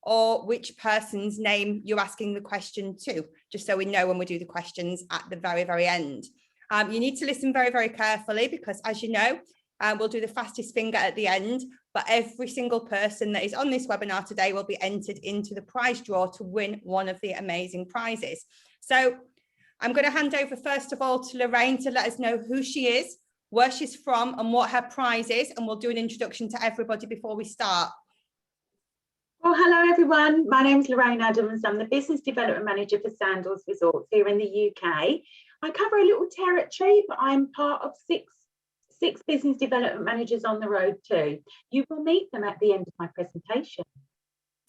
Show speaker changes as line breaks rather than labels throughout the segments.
or which person's name you're asking the question to, just so we know when we do the questions at the very, very end. You need to listen very, very carefully because, as you know, we'll do the fastest finger at the end, but every single person that is on this webinar today will be entered into the prize draw to win one of the amazing prizes. So I'm going to hand over first of all to Lorraine to let us know who she is, where she's from and what her prize is, and we'll do an introduction to everybody before we start.
Well, hello everyone. My name is Lorraine Adams. I'm the Business Development Manager for Sandals Resorts here in the UK. I cover a little territory, but I'm part of six business development managers on the road too. You will meet them at the end of my presentation.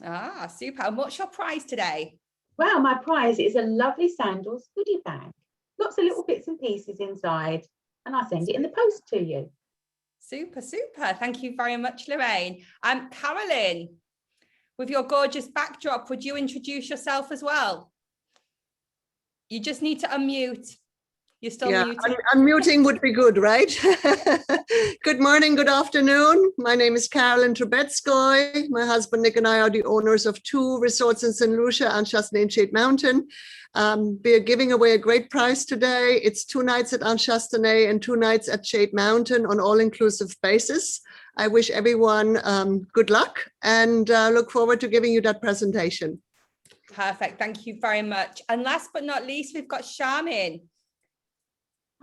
Ah, super. And what's your prize today?
Well, my prize is a lovely Sandals goodie bag. Lots of little bits and pieces inside, and I'll send it in the post to you.
Super, super. Thank you very much, Lorraine. Carolyn, with your gorgeous backdrop, would you introduce yourself as well? You just need to unmute. You're still muted.
Unmuting would be good, right? Good morning, good afternoon. My name is Carolyn Trubetskoy. My husband Nick and I are the owners of 2 resorts in St.Lucia, Anse Chastanet Jade Mountain. We are giving away a great prize today. It's 2 nights at Anse Chastanet and 2 nights at Jade Mountain on all-inclusive basis. I wish everyone good luck and look forward to giving you that presentation.
Perfect. Thank you very much. And last but not least, we've got Charmin.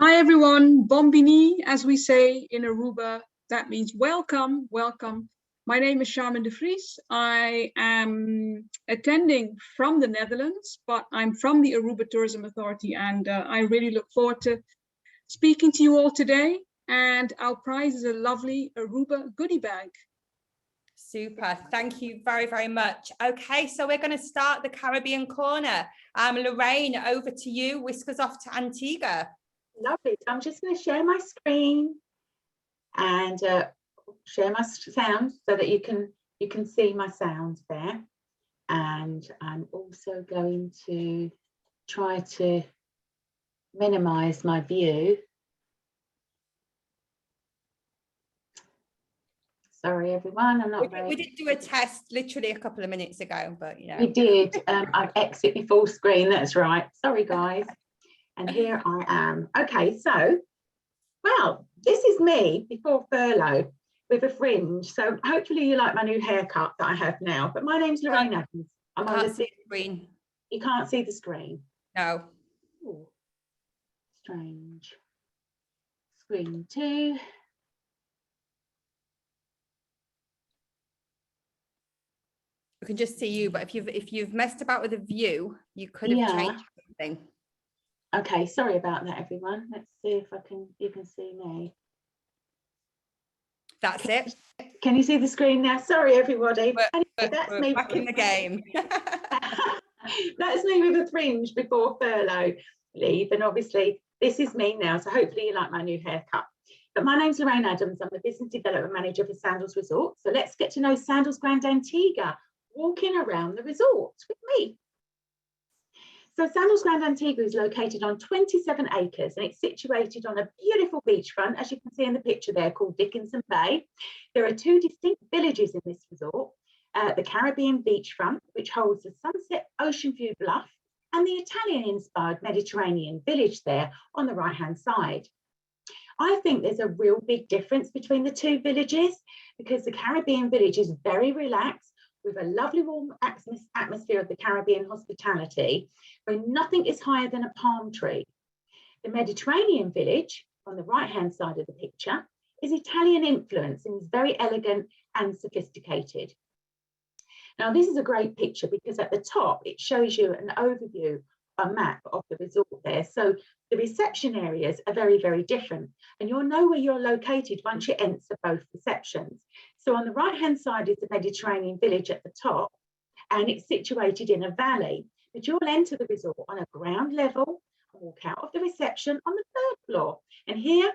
Hi everyone, Bombini, as we say in Aruba. That means welcome, welcome. My name is Charmin de Vries. I am attending from the Netherlands, but I'm from the Aruba Tourism Authority, and I really look forward to speaking to you all today. And our prize is a lovely Aruba goodie bag.
Super. Thank you very, very much. Okay, so we're going to start the Caribbean corner. Lorraine, over to you. Whisk us off to Antigua.
Lovely. So I'm just going to share my screen and share my sound so that you can see my sound there. And I'm also going to try to minimize my view. Sorry, everyone. I'm not
We did do a test literally a couple of minutes ago, but you know.
We did. I've exited my full screen. That's right. Sorry, guys. And here I am. Okay, so, well, this is me before furlough with a fringe. So hopefully you like my new haircut that I have now. But my name's Lorraine Adams. I'm on the
screen.
You can't see the screen?
No.
Ooh, strange. Screen 2.
We can just see you, but if you've messed about with the view, you could have changed something.
Okay, sorry about that, everyone. Let's see if you can see me.
That's it.
Can you see the screen now? Sorry, everybody.
Anyway, that's me back in the game.
That's me with a fringe before furlough leave, and obviously this is me now. So hopefully you like my new haircut. But my name's Lorraine Adams. I'm the Business Development Manager for Sandals Resorts. So let's get to know Sandals Grande Antigua, walking around the resort with me. So Sandals Grande Antigua is located on 27 acres and it's situated on a beautiful beachfront, as you can see in the picture there, called Dickinson Bay. There are 2 distinct villages in this resort, the Caribbean beachfront, which holds the Sunset Ocean View Bluff, and the Italian-inspired Mediterranean village there on the right-hand side. I think there's a real big difference between the 2 villages because the Caribbean village is very relaxed, with a lovely warm atmosphere of the Caribbean hospitality, where nothing is higher than a palm tree. The Mediterranean village, on the right-hand side of the picture, is Italian influence and is very elegant and sophisticated. Now, this is a great picture because at the top, it shows you an overview, a map of the resort there. So the reception areas are very, very different, and you'll know where you're located once you enter both receptions. So on the right-hand side is the Mediterranean village at the top, and it's situated in a valley. But you'll enter the resort on a ground level and walk out of the reception on the 3rd floor. And here,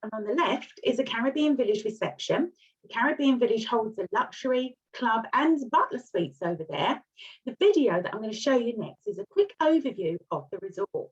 and on the left, is a Caribbean village reception. The Caribbean village holds a luxury club and butler suites over there. The video that I'm going to show you next is a quick overview of the resort.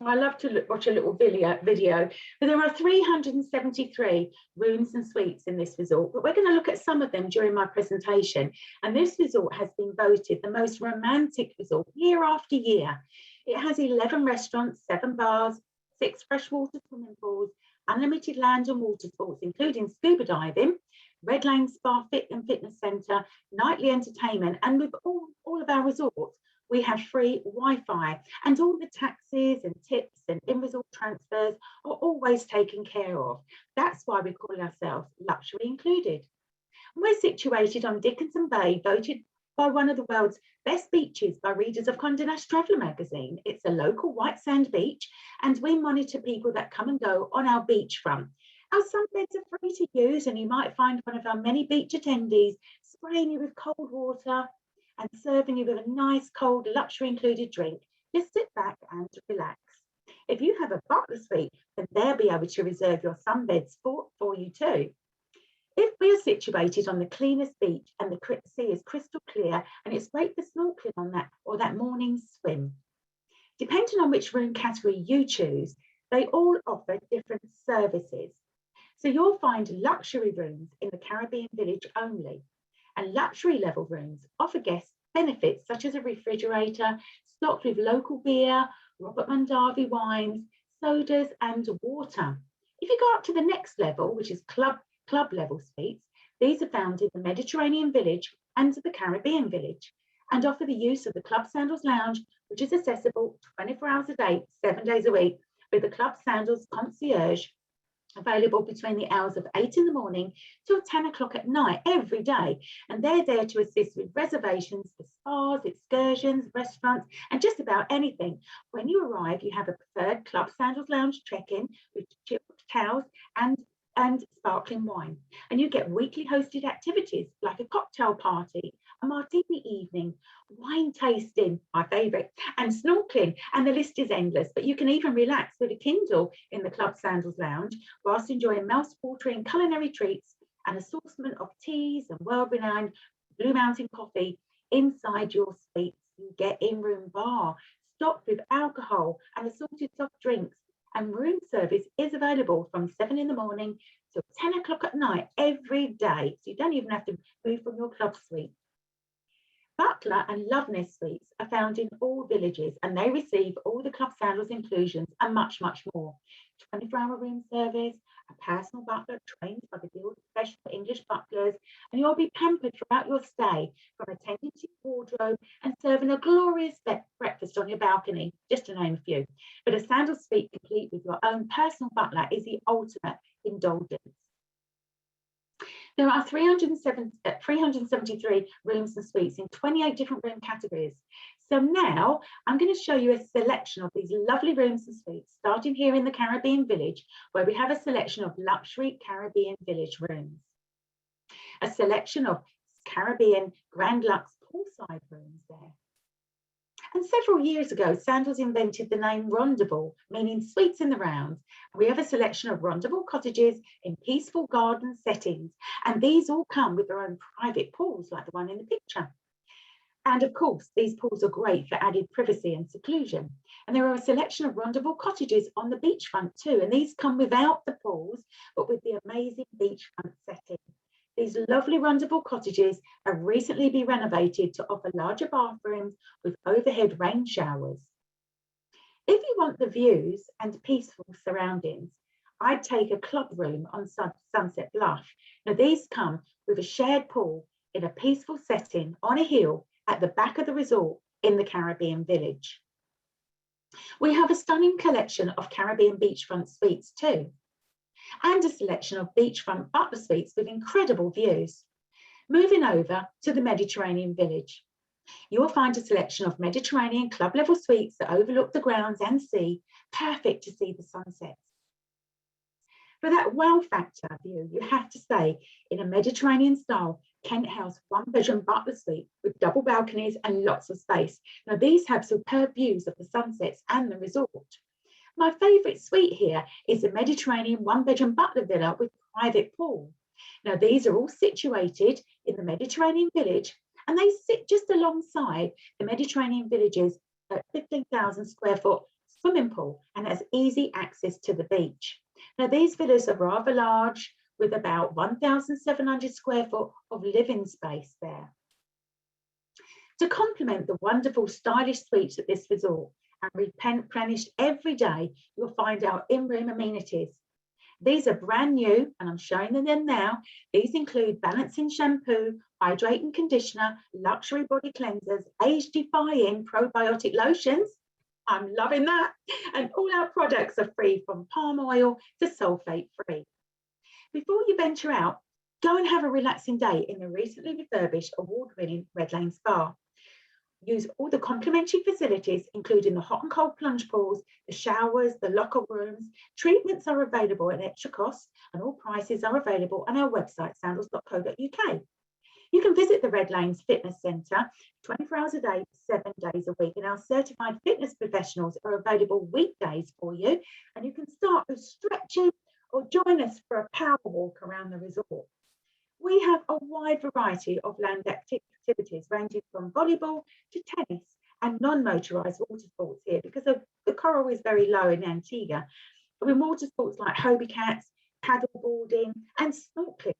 I love to watch a little video, but there are 373 rooms and suites in this resort, but we're going to look at some of them during my presentation. And this resort has been voted the most romantic resort year after year. It has 11 restaurants, 7 bars, 6 freshwater swimming pools, unlimited land and water sports, including scuba diving, Red Lane Spa Fit and Fitness Centre, nightly entertainment, and with all of our resorts, we have free Wi-Fi, and all the taxis and tips and in-resort transfers are always taken care of. That's why we call ourselves luxury included. We're situated on Dickinson Bay, voted by one of the world's best beaches by readers of Condé Nast Traveller magazine. It's a local white sand beach, and we monitor people that come and go on our beachfront. Our sunbeds are free to use, and you might find one of our many beach attendees spraying you with cold water and serving you with a nice cold luxury included drink. Just sit back and relax. If you have a butler suite, then they'll be able to reserve your sunbeds for you too. If we are situated on the cleanest beach and the sea is crystal clear, and it's great for snorkeling on that or that morning swim. Depending on which room category you choose, they all offer different services. So you'll find luxury rooms in the Caribbean Village only, and luxury level rooms offer guests benefits such as a refrigerator stocked with local beer, Robert Mondavi wines, sodas and water. If you go up to the next level, which is club level suites, these are found in the Mediterranean Village and the Caribbean Village, and offer the use of the Club Sandals Lounge, which is accessible 24 hours a day, 7 days a week, with the Club Sandals concierge available between the hours of 8 in the morning till 10 o'clock at night every day. And they're there to assist with reservations for spas, excursions, restaurants, and just about anything. When you arrive, you have a preferred Club Sandals Lounge check-in with chilled towels and sparkling wine. And you get weekly hosted activities like a cocktail party, a martini evening, wine tasting, my favourite, and snorkeling, and the list is endless. But you can even relax with a Kindle in the Club Sandals Lounge whilst enjoying mouth-watering culinary treats and assortment of teas and world-renowned Blue Mountain coffee inside your suites. You get in-room bar stocked with alcohol and assorted soft drinks, and room service is available from 7 in the morning till 10 o'clock at night every day. So you don't even have to move from your club suite. Butler and Loveness suites are found in all villages, and they receive all the Club Sandals inclusions and much, much more. 24-hour room service, a personal butler trained by the Guild of Professional English Butlers, and you'll be pampered throughout your stay, from attending to your wardrobe and serving a glorious breakfast on your balcony, just to name a few. But a Sandals suite complete with your own personal butler is the ultimate indulgence. There are 373 rooms and suites in 28 different room categories. So now I'm going to show you a selection of these lovely rooms and suites, starting here in the Caribbean Village, where we have a selection of luxury Caribbean Village rooms. A selection of Caribbean Grand Lux poolside rooms there. And several years ago, Sandals invented the name Rendezvous, meaning suites in the round. We have a selection of rendezvous cottages in peaceful garden settings, and these all come with their own private pools, like the one in the picture. And of course, these pools are great for added privacy and seclusion. And there are a selection of rendezvous cottages on the beachfront too, and these come without the pools, but with the amazing beachfront setting. These lovely rendezvous cottages have recently been renovated to offer larger bathrooms with overhead rain showers. If you want the views and peaceful surroundings, I'd take a club room on Sunset Bluff. Now these come with a shared pool in a peaceful setting on a hill at the back of the resort in the Caribbean Village. We have a stunning collection of Caribbean beachfront suites too, and a selection of beachfront butler suites with incredible views. Moving over to the Mediterranean Village, you'll find a selection of Mediterranean club level suites that overlook the grounds and sea, perfect to see the sunsets. For that wow factor view, you have to stay in a Mediterranean style Kent House 1-bedroom butler suite with double balconies and lots of space. Now these have superb views of the sunsets and the resort. My favourite suite here is the Mediterranean 1-bedroom butler villa with private pool. Now these are all situated in the Mediterranean Village, and they sit just alongside the Mediterranean Village's 15,000 square foot swimming pool and has easy access to the beach. Now, these villas are rather large with about 1,700 square foot of living space there. To complement the wonderful stylish suites at this resort and replenished every day, you'll find our in-room amenities. These are brand new and I'm showing them now. These include balancing shampoo, hydrating conditioner, luxury body cleansers, age-defying probiotic lotions. I'm loving that. And all our products are free from palm oil to sulfate free. Before you venture out, go and have a relaxing day in the recently refurbished award-winning Red Lane Spa. Use all the complimentary facilities, including the hot and cold plunge pools, the showers, the locker rooms. Treatments are available at extra cost and all prices are available on our website, sandals.co.uk. You can visit the Red Lanes Fitness Centre 24 hours a day, 7 days a week, and our certified fitness professionals are available weekdays for you. And you can start with stretching or join us for a power walk around the resort. We have a wide variety of land activities ranging from volleyball to tennis and non-motorised water sports here because the coral is very low in Antigua. With water sports like Hobie cats, paddle boarding and snorkeling.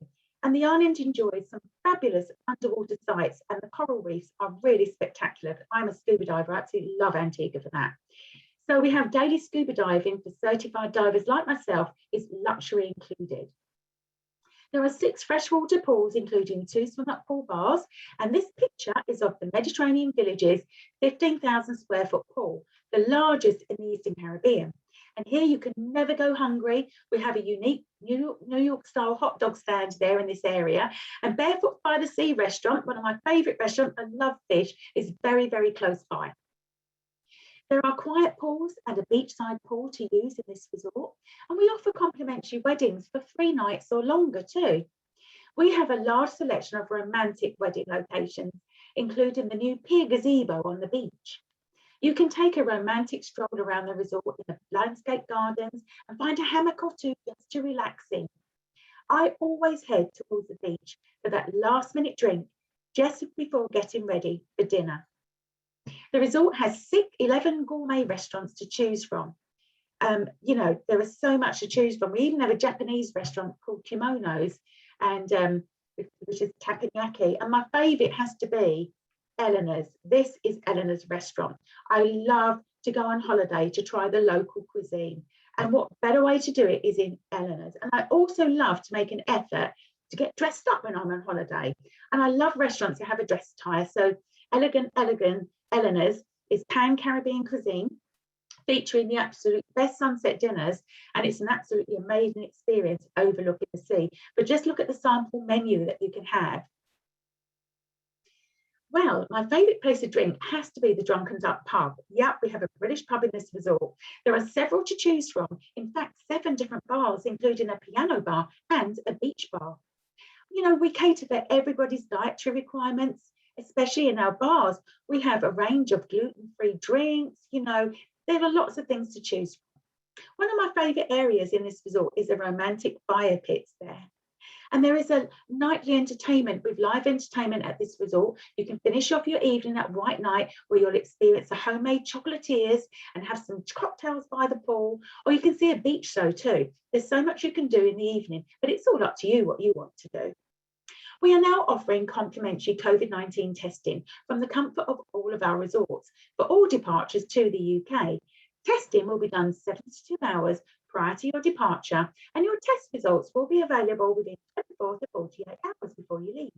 And the island enjoys some fabulous underwater sites and the coral reefs are really spectacular. I'm a scuba diver, I absolutely love Antigua for that. So we have daily scuba diving for certified divers like myself, is luxury included. There are 6 freshwater pools, including 2 swim-up pool bars, and this picture is of the Mediterranean Village's 15,000 square foot pool, the largest in the Eastern Caribbean. And here you can never go hungry. We have a unique New York style hot dog stand there in this area. And Barefoot by the Sea restaurant, one of my favourite restaurants, I love fish, is very, very close by. There are quiet pools and a beachside pool to use in this resort, and we offer complimentary weddings for 3 nights or longer too. We have a large selection of romantic wedding locations, including the new pier gazebo on the beach. You can take a romantic stroll around the resort in the landscape gardens and find a hammock or 2 just to relax in. I always head towards the beach for that last minute drink just before getting ready for dinner. The resort has 11 gourmet restaurants to choose from. You know, there is so much to choose from. We even have a Japanese restaurant called Kimonos, and which is takoyaki. And my favourite has to be Eleanor's. This is Eleanor's restaurant. I love to go on holiday to try the local cuisine. And what better way to do it is in Eleanor's. And I also love to make an effort to get dressed up when I'm on holiday. And I love restaurants that have a dress attire. So Elegant Eleanor's is Pan-Caribbean cuisine, featuring the absolute best sunset dinners, and it's an absolutely amazing experience overlooking the sea. But just look at the sample menu that you can have. Well, my favourite place to drink has to be the Drunken Duck pub. Yep, we have a British pub in this resort. There are several to choose from. In fact, 7 different bars, including a piano bar and a beach bar. You know, we cater for everybody's dietary requirements, especially in our bars. We have a range of gluten-free drinks. You know, there are lots of things to choose from. One of my favourite areas in this resort is the romantic fire pits there. And there is a nightly entertainment with live entertainment at this resort. You can finish off your evening at White Night, where you'll experience a homemade chocolatiers and have some cocktails by the pool, or you can see a beach show too. There's so much you can do in the evening, but it's all up to you what you want to do. We are now offering complimentary COVID-19 testing from the comfort of all of our resorts for all departures to the UK. Testing will be done 72 hours prior to your departure, and your test results will be available within 24 to 48 hours before you leave.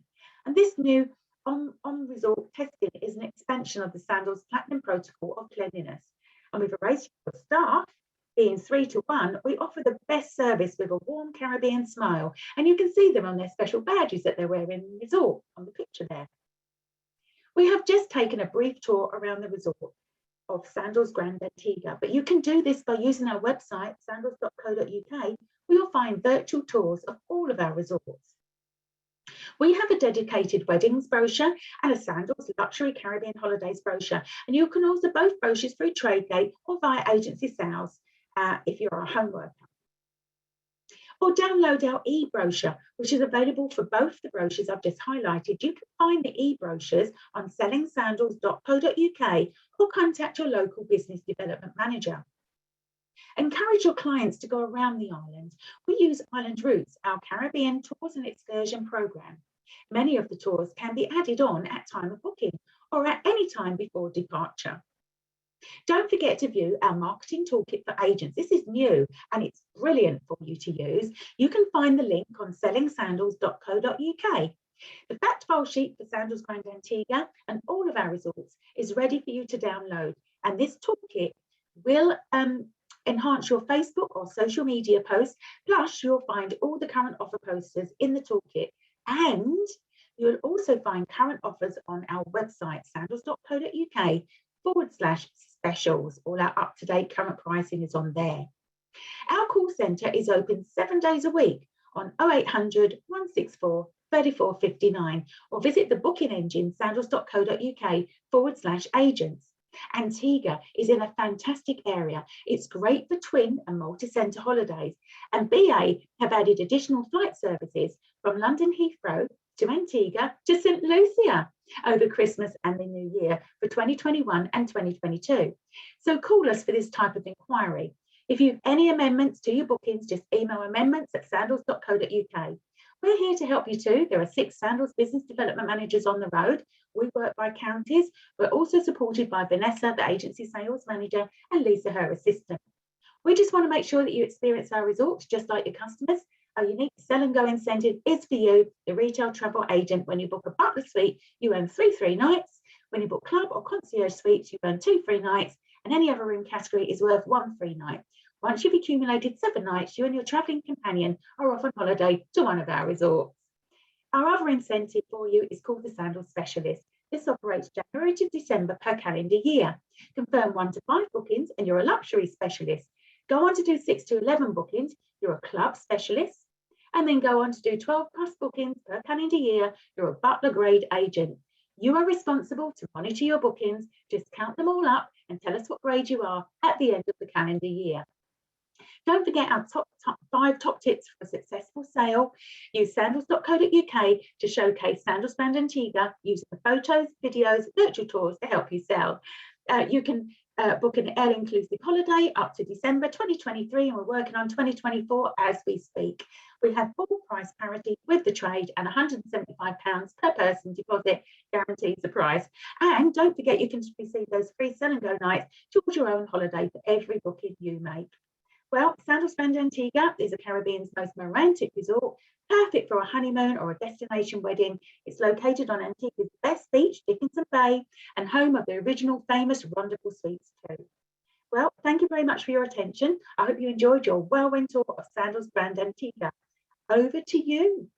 And this new on-resort testing is an expansion of the Sandals Platinum Protocol of Cleanliness. And with a ratio of staff being 3 to 1, we offer the best service with a warm Caribbean smile. And you can see them on their special badges that they're wearing in the resort on the picture there. We have just taken a brief tour around the resort of Sandals Grande Antigua, but you can do this by using our website, sandals.co.uk, where you'll find virtual tours of all of our resorts. We have a dedicated weddings brochure and a Sandals Luxury Caribbean Holidays brochure, and you can order both brochures through Tradegate or via agency sales if you're a home worker. or download our e-brochure, which is available for both the brochures I've just highlighted. You can find the e-brochures on sellingsandals.co.uk or contact your local business development manager. Encourage your clients to go around the island. We use Island Routes, our Caribbean tours and excursion program. Many of the tours can be added on at time of booking or at any time before departure. Don't forget to view our marketing toolkit for agents. This is new and it's brilliant for you to use. You can find the link on sellingsandals.co.uk. The fact file sheet for Sandals Grande Antigua and all of our resorts is ready for you to download. And this toolkit will enhance your Facebook or social media posts. Plus, you'll find all the current offer posters in the toolkit. And you'll also find current offers on our website, sandals.co.uk/specials. All our up-to-date current pricing is on there. Our call centre is open 7 days a week on 0800 164 3459 or visit the booking engine sandals.co.uk/agents. Antigua is in a fantastic area. It's great for twin and multi-centre holidays, and BA have added additional flight services from London Heathrow to Antigua to St. Lucia over Christmas and the New Year for 2021 and 2022. So call us for this type of inquiry. If you have any amendments to your bookings, just email amendments@sandals.co.uk. We're here to help you too. There are 6 Sandals business development managers on the road. We work by counties. We're also supported by Vanessa, the agency sales manager, and Lisa, her assistant. We just want to make sure that you experience our resorts just like your customers. Our unique sell and go incentive is for you, the retail travel agent. When you book a butler suite, you earn 3 free nights. When you book club or concierge suites, you earn 2 free nights, and any other room category is worth 1 free night. Once you've accumulated 7 nights, you and your travelling companion are off on holiday to one of our resorts. Our other incentive for you is called the Sandals Specialist. This operates January to December per calendar year. Confirm 1 to 5 bookings and you're a luxury specialist. Go on to do 6 to 11 bookings, you're a club specialist. And then go on to do 12 plus bookings per calendar year, you're a butler grade agent. You are responsible to monitor your bookings, just count them all up and tell us what grade you are at the end of the calendar year. Don't forget our top 5 top tips for a successful sale. Use sandals.co.uk to showcase Sandals Grande Antigua using the photos, videos, virtual tours to help you sell. You can book an all-inclusive holiday up to December 2023, and we're working on 2024 as we speak. We have full price parity with the trade, and £175 per person deposit guarantees the price. And don't forget, you can receive those free sell and go nights towards your own holiday for every booking you make. Well, Sandals Grande Antigua is the Caribbean's most romantic resort, perfect for a honeymoon or a destination wedding. It's located on Antigua's best beach, Dickinson Bay, and home of the original famous Rendezvous Suites too. Well, thank you very much for your attention. I hope you enjoyed your whirlwind tour of Sandals Grande Antigua. Over to you.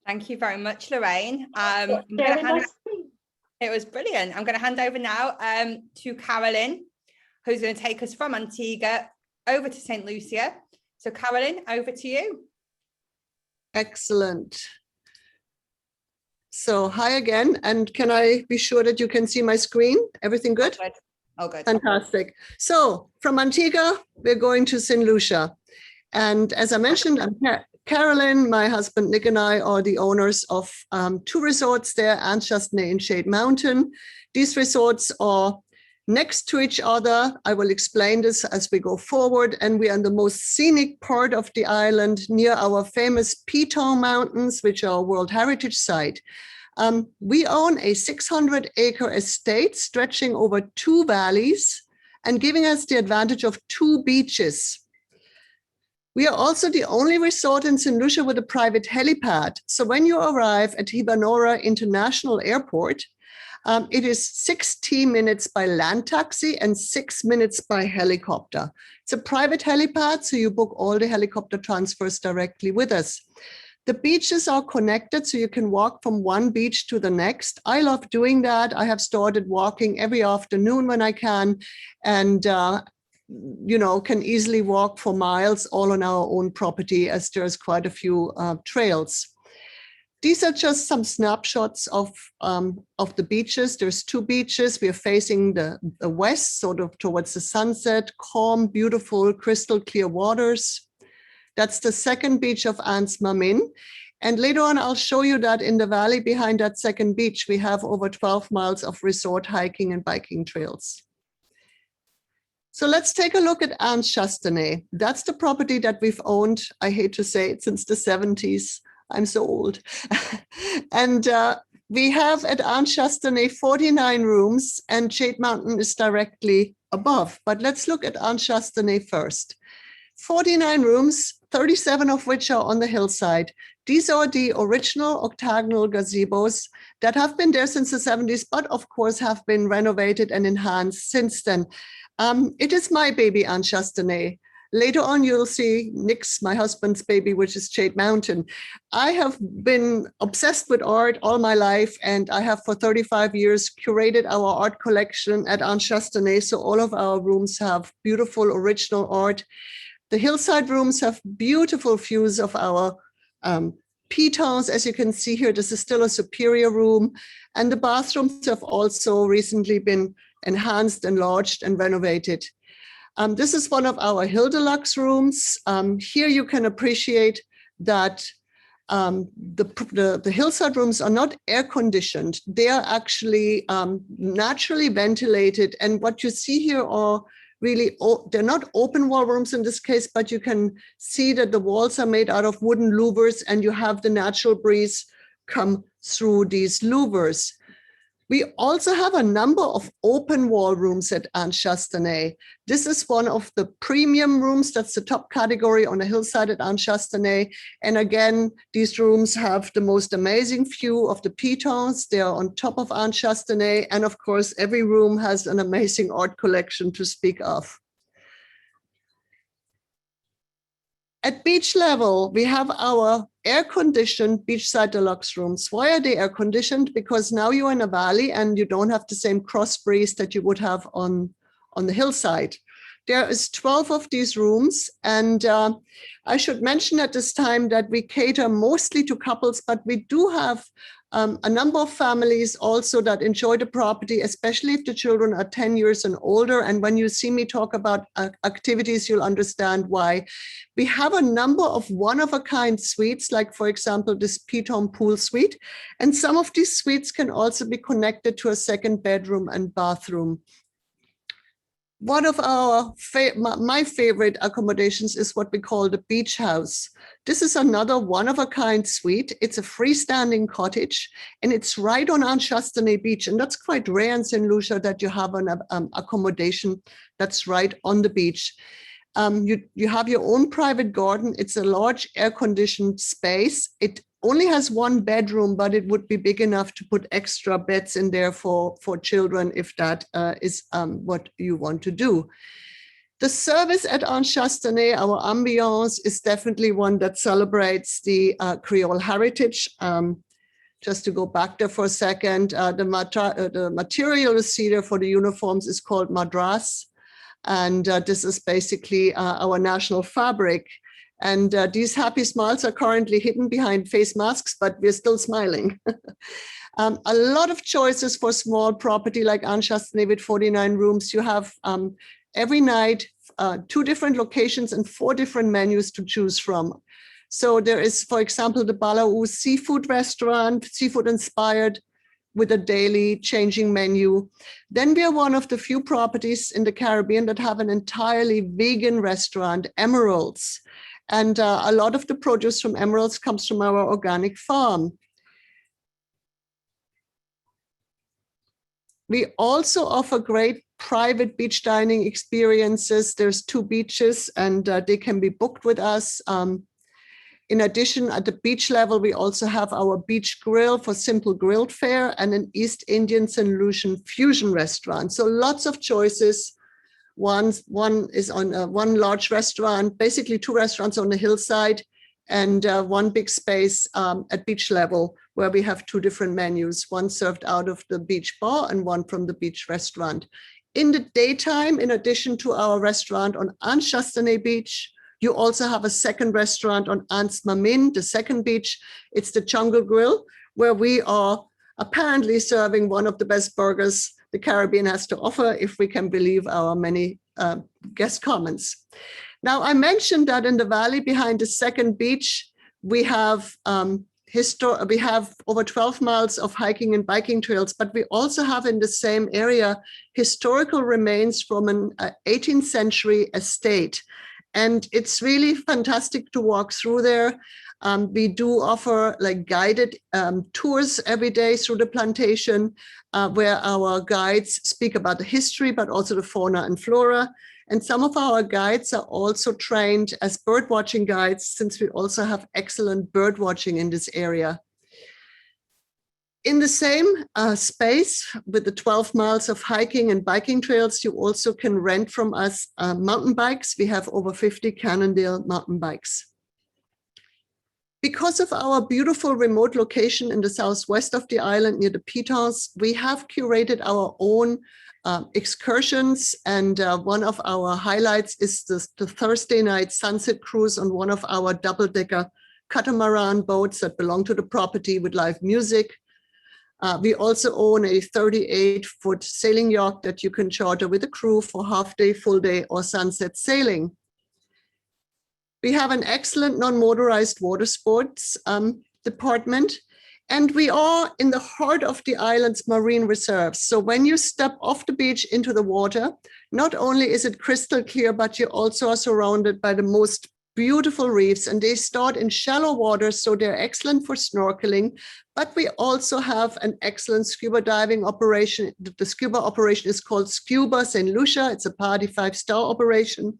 Thank you very much, Lorraine. It was brilliant. I'm going to hand over now to Carolyn, who's going to take us from Antigua over to St. Lucia. So Carolyn, over to you.
Excellent. So hi again, and can I be sure that you can see my screen? Everything good?
Oh, good.
Fantastic. So from Antigua, we're going to St. Lucia. And as I mentioned, I'm Carolyn, my husband Nick and I are the owners of 2 resorts there, Anse Chastanet Jade Mountain. These resorts are next to each other. I will explain this as we go forward. And we are in the most scenic part of the island near our famous Piton Mountains, which are a World Heritage Site. We own a 600-acre estate stretching over 2 valleys and giving us the advantage of 2 beaches. We are also the only resort in St. Lucia with a private helipad. So when you arrive at Hibanora International Airport, it is 60 minutes by land taxi and 6 minutes by helicopter. It's a private helipad, so you book all the helicopter transfers directly with us. The beaches are connected, so you can walk from one beach to the next. I love doing that. I have started walking every afternoon when I can, and can easily walk for miles all on our own property, as there's quite a few trails. These are just some snapshots of the beaches. There's 2 beaches. We are facing the west, sort of towards the sunset, calm, beautiful, crystal clear waters. That's the second beach of Anse Chastanet. And later on, I'll show you that in the valley behind that second beach, we have over 12 miles of resort hiking and biking trails. So let's take a look at Anse Chastanet. That's the property that we've owned, I hate to say it, since the 70s. I'm so old. And we have at Anse Chastanet 49 rooms, and Jade Mountain is directly above. But let's look at Anse Chastanet first. 49 rooms, 37 of which are on the hillside. These are the original octagonal gazebos that have been there since the 70s, but of course have been renovated and enhanced since then. It is my baby, Anse Chastanet. Later on, you'll see Nick's, my husband's baby, which is Jade Mountain. I have been obsessed with art all my life, and I have for 35 years curated our art collection at Anse Chastanet. So all of our rooms have beautiful original art. The hillside rooms have beautiful views of our pitons. As you can see here, this is still a superior room. And the bathrooms have also recently been enhanced, enlarged, and renovated. This is one of our Hill Deluxe rooms. Here you can appreciate that the hillside rooms are not air conditioned. They are actually naturally ventilated. And what you see here are really, they're not open wall rooms in this case, but you can see that the walls are made out of wooden louvers, and you have the natural breeze come through these louvers. We also have a number of open wall rooms at Anse Chastanet. This is one of the premium rooms. That's the top category on the hillside at Anse Chastanet. And again, these rooms have the most amazing view of the pitons. They are on top of Anse Chastanet. And of course, every room has an amazing art collection to speak of. At beach level, we have our air-conditioned beachside deluxe rooms. Why are they air-conditioned? Because now you're in a valley and you don't have the same cross breeze that you would have on the hillside. There is 12 of these rooms, and I should mention at this time that we cater mostly to couples, but we do have a number of families also that enjoy the property, especially if the children are 10 years and older. And when you see me talk about activities, you'll understand why. We have a number of one-of-a-kind suites, like, for example, this piton pool suite. And some of these suites can also be connected to a second bedroom and bathroom. One of my favorite accommodations is what we call the beach house. This is another one-of-a-kind suite. It's a freestanding cottage, and it's right on Anse Chastanet Beach. And that's quite rare in St.Lucia that you have an accommodation that's right on the beach. You have your own private garden. It's a large air-conditioned space. It only has one bedroom, but it would be big enough to put extra beds in there for children if that is what you want to do. The service at Anse Chastanet, our ambiance, is definitely one that celebrates the Creole heritage. Just to go back there for a second, the material you see there for the uniforms is called madras. And this is basically our national fabric. And these happy smiles are currently hidden behind face masks, but we're still smiling. A lot of choices for small property like Anse Chastanet with 49 rooms. You have every night 2 different locations and 4 different menus to choose from. So there is, for example, the Balaou seafood restaurant, seafood inspired, with a daily changing menu. Then we are one of the few properties in the Caribbean that have an entirely vegan restaurant, Emeralds. And a lot of the produce from Emeralds comes from our organic farm. We also offer great private beach dining experiences. There's 2 beaches, and they can be booked with us. In addition, at the beach level, we also have our beach grill for simple grilled fare and an East Indian St. Lucian fusion restaurant. So lots of choices. One is on one large restaurant, basically 2 restaurants on the hillside, and 1 big space at beach level where we have 2 different menus, one served out of the beach bar and one from the beach restaurant. In the daytime, in addition to our restaurant on Anse Chastanet Beach, you also have a second restaurant on Anse Chastanet, the second beach. It's the Jungle Grill, where we are apparently serving one of the best burgers the Caribbean has to offer, if we can believe our many guest comments. Now, I mentioned that in the valley behind the second beach, we have over 12 miles of hiking and biking trails, but we also have in the same area historical remains from an 18th century estate. And it's really fantastic to walk through there. We do offer like guided tours every day through the plantation, where our guides speak about the history, but also the fauna and flora. And some of our guides are also trained as bird watching guides, since we also have excellent bird watching in this area. In the same space with the 12 miles of hiking and biking trails, you also can rent from us mountain bikes. We have over 50 Cannondale mountain bikes. Because of our beautiful remote location in the southwest of the island near the Pitons, we have curated our own excursions, and one of our highlights is the Thursday night sunset cruise on one of our double-decker catamaran boats that belong to the property with live music. We also own a 38-foot sailing yacht that you can charter with a crew for half-day, full-day, or sunset sailing. We have an excellent non-motorized water sports department. And we are in the heart of the island's marine reserves. So when you step off the beach into the water, not only is it crystal clear, but you also are surrounded by the most beautiful reefs, and they start in shallow water, so they're excellent for snorkeling. But we also have an excellent scuba diving operation. The scuba operation is called Scuba St.Lucia. It's a party 5-star operation.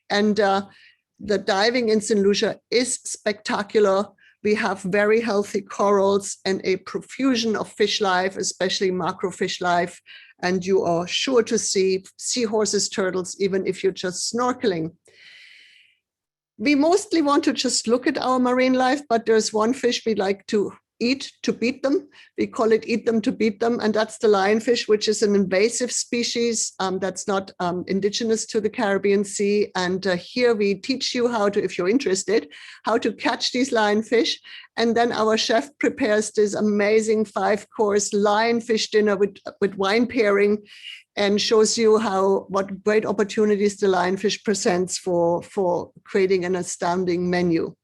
And the diving in St. Lucia is spectacular. We have very healthy corals and a profusion of fish life, especially macrofish life. And you are sure to see seahorses, turtles, even if you're just snorkeling. We mostly want to just look at our marine life, but there's one fish we like to eat to beat them. We call it eat them to beat them. And that's the lionfish, which is an invasive species that's not indigenous to the Caribbean Sea. And here we teach you how to, if you're interested, how to catch these lionfish. And then our chef prepares this amazing 5-course lionfish dinner with wine pairing, and shows you what great opportunities the lionfish presents for creating an astounding menu.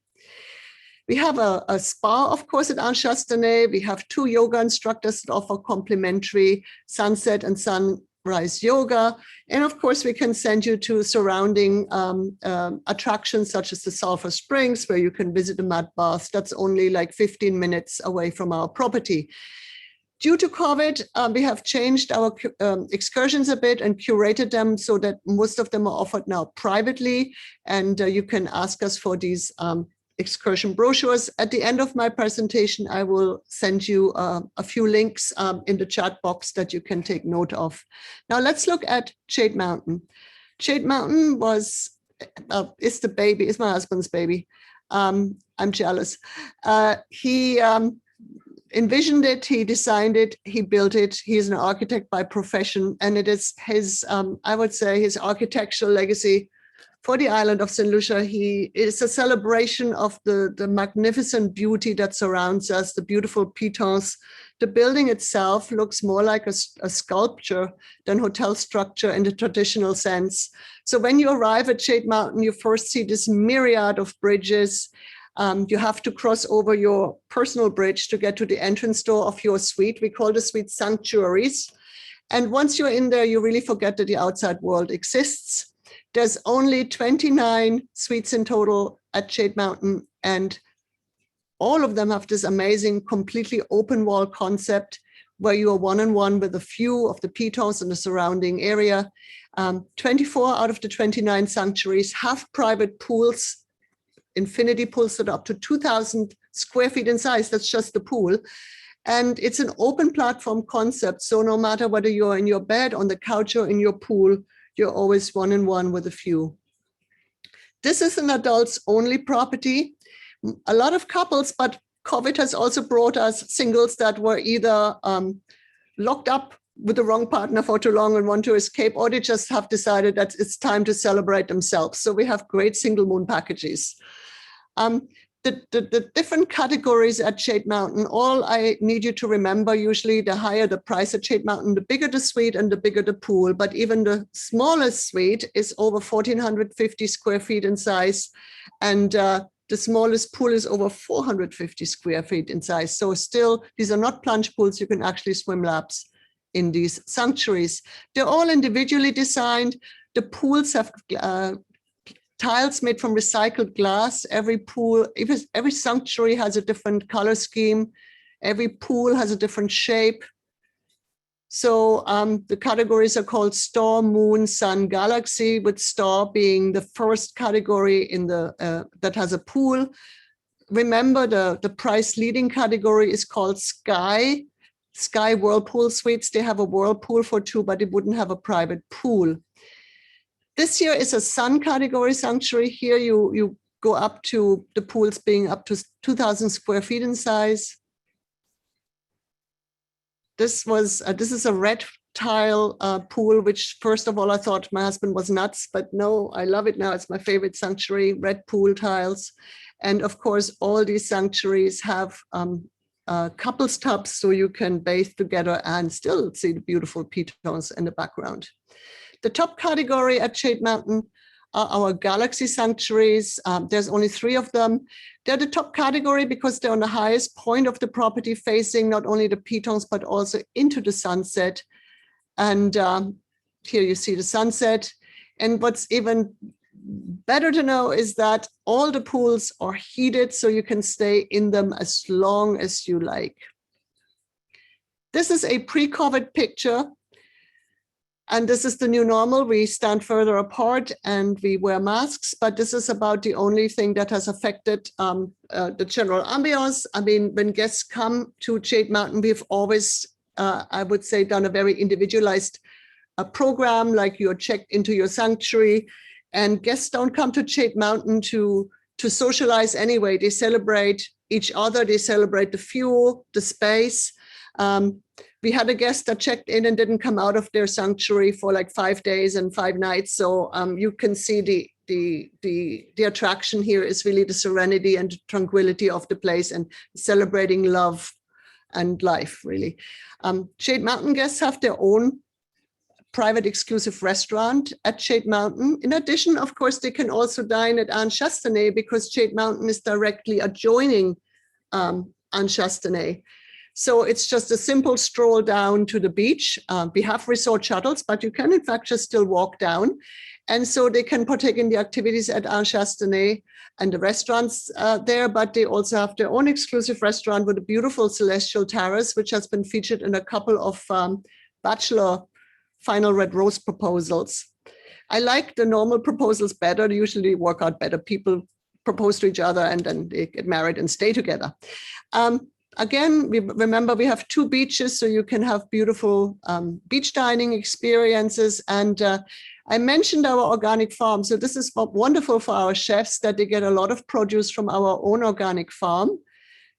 We have a spa, of course, at Anse Chastanet. We have 2 yoga instructors that offer complimentary sunset and sunrise yoga. And of course, we can send you to surrounding attractions such as the Sulphur Springs, where you can visit a mud bath. That's only like 15 minutes away from our property. Due to COVID, we have changed our excursions a bit and curated them so that most of them are offered now privately. And you can ask us for these excursion brochures. At the end of my presentation, I will send you a few links in the chat box that you can take note of. Now let's look at Jade Mountain. Jade Mountain is my husband's baby. I'm jealous. He envisioned it, he designed it, he built it. He is an architect by profession, and it is his, I would say, his architectural legacy for the island of St. Lucia. He is a celebration of the magnificent beauty that surrounds us, the beautiful pitons. The building itself looks more like a sculpture than hotel structure in the traditional sense. So when you arrive at Jade Mountain, you first see this myriad of bridges. You have to cross over your personal bridge to get to the entrance door of your suite. We call the suite sanctuaries. And once you're in there, you really forget that the outside world exists. There's only 29 suites in total at Jade Mountain, and all of them have this amazing, completely open wall concept where you are one-on-one with a view of the pitons and the surrounding area. 24 out of the 29 sanctuaries have private pools, infinity pools that are up to 2,000 square feet in size. That's just the pool. And it's an open platform concept. So no matter whether you're in your bed, on the couch, or in your pool, you're always one-on-one with a view. This is an adults only property. A lot of couples, but COVID has also brought us singles that were either locked up with the wrong partner for too long and want to escape, or they just have decided that it's time to celebrate themselves. So we have great single moon packages. the different categories at Jade Mountain, all I need you to remember, usually the higher the price at Jade Mountain, the bigger the suite and the bigger the pool. But even the smallest suite is over 1,450 square feet in size. And the smallest pool is over 450 square feet in size. So still, these are not plunge pools. You can actually swim laps in these sanctuaries. They're all individually designed. The pools have tiles made from recycled glass. Every pool, every sanctuary has a different color scheme. Every pool has a different shape. So the categories are called Star, Moon, Sun, Galaxy, with Star being the first category in the that has a pool. Remember, the price leading category is called Sky. Sky Whirlpool Suites. They have a whirlpool for two, but it wouldn't have a private pool. This here is a Sun category sanctuary. Here you go up to the pools being up to 2,000 square feet in size. This is a red tile pool, which first of all I thought my husband was nuts, but no, I love it now. It's my favorite sanctuary, red pool tiles. And of course, all these sanctuaries have couples tubs, so you can bathe together and still see the beautiful pitons in the background. The top category at Jade Mountain are our Galaxy sanctuaries. There's only 3 of them. They're the top category because they're on the highest point of the property, facing not only the pitons, but also into the sunset. And here you see the sunset. And what's even better to know is that all the pools are heated, so you can stay in them as long as you like. This is a pre-COVID picture. And this is the new normal. We stand further apart and we wear masks, but this is about the only thing that has affected the general ambiance. I mean, when guests come to Jade Mountain, we've always, I would say, done a very individualized program, like you're checked into your sanctuary, and guests don't come to Jade Mountain to socialize anyway. They celebrate each other, they celebrate the view, the space. We had a guest that checked in and didn't come out of their sanctuary for like 5 days and 5 nights. So you can see the attraction here is really the serenity and tranquility of the place and celebrating love and life, really. Jade Mountain guests have their own private exclusive restaurant at Jade Mountain. In addition, of course, they can also dine at Anse Chastanet because Jade Mountain is directly adjoining Anse Chastanet. So it's just a simple stroll down to the beach. We have resort shuttles, but you can in fact just still walk down. And so they can partake in the activities at Anse Chastanet and the restaurants there, but they also have their own exclusive restaurant with a beautiful celestial terrace, which has been featured in a couple of Bachelor Final Red Rose proposals. I like the normal proposals better. They usually work out better. People propose to each other and then they get married and stay together. Again, remember we have 2 beaches, so you can have beautiful beach dining experiences. And I mentioned our organic farm. So this is wonderful for our chefs that they get a lot of produce from our own organic farm.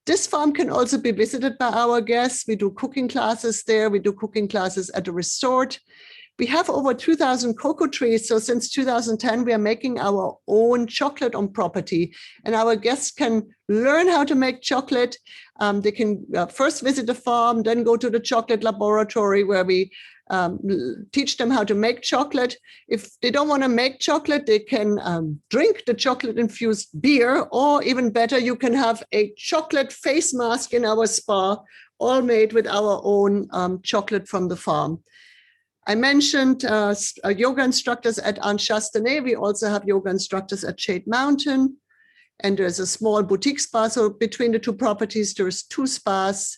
This farm can also be visited by our guests. We do cooking classes there. We do cooking classes at the resort. We have over 2,000 cocoa trees. So since 2010, we are making our own chocolate on property. And our guests can learn how to make chocolate. They can first visit the farm, then go to the chocolate laboratory where we teach them how to make chocolate. If they don't want to make chocolate, they can drink the chocolate-infused beer, or even better, you can have a chocolate face mask in our spa, all made with our own chocolate from the farm. I mentioned yoga instructors at Anse Chastanet. We also have yoga instructors at Jade Mountain. And there's a small boutique spa. So between the 2 properties, there's 2 spas.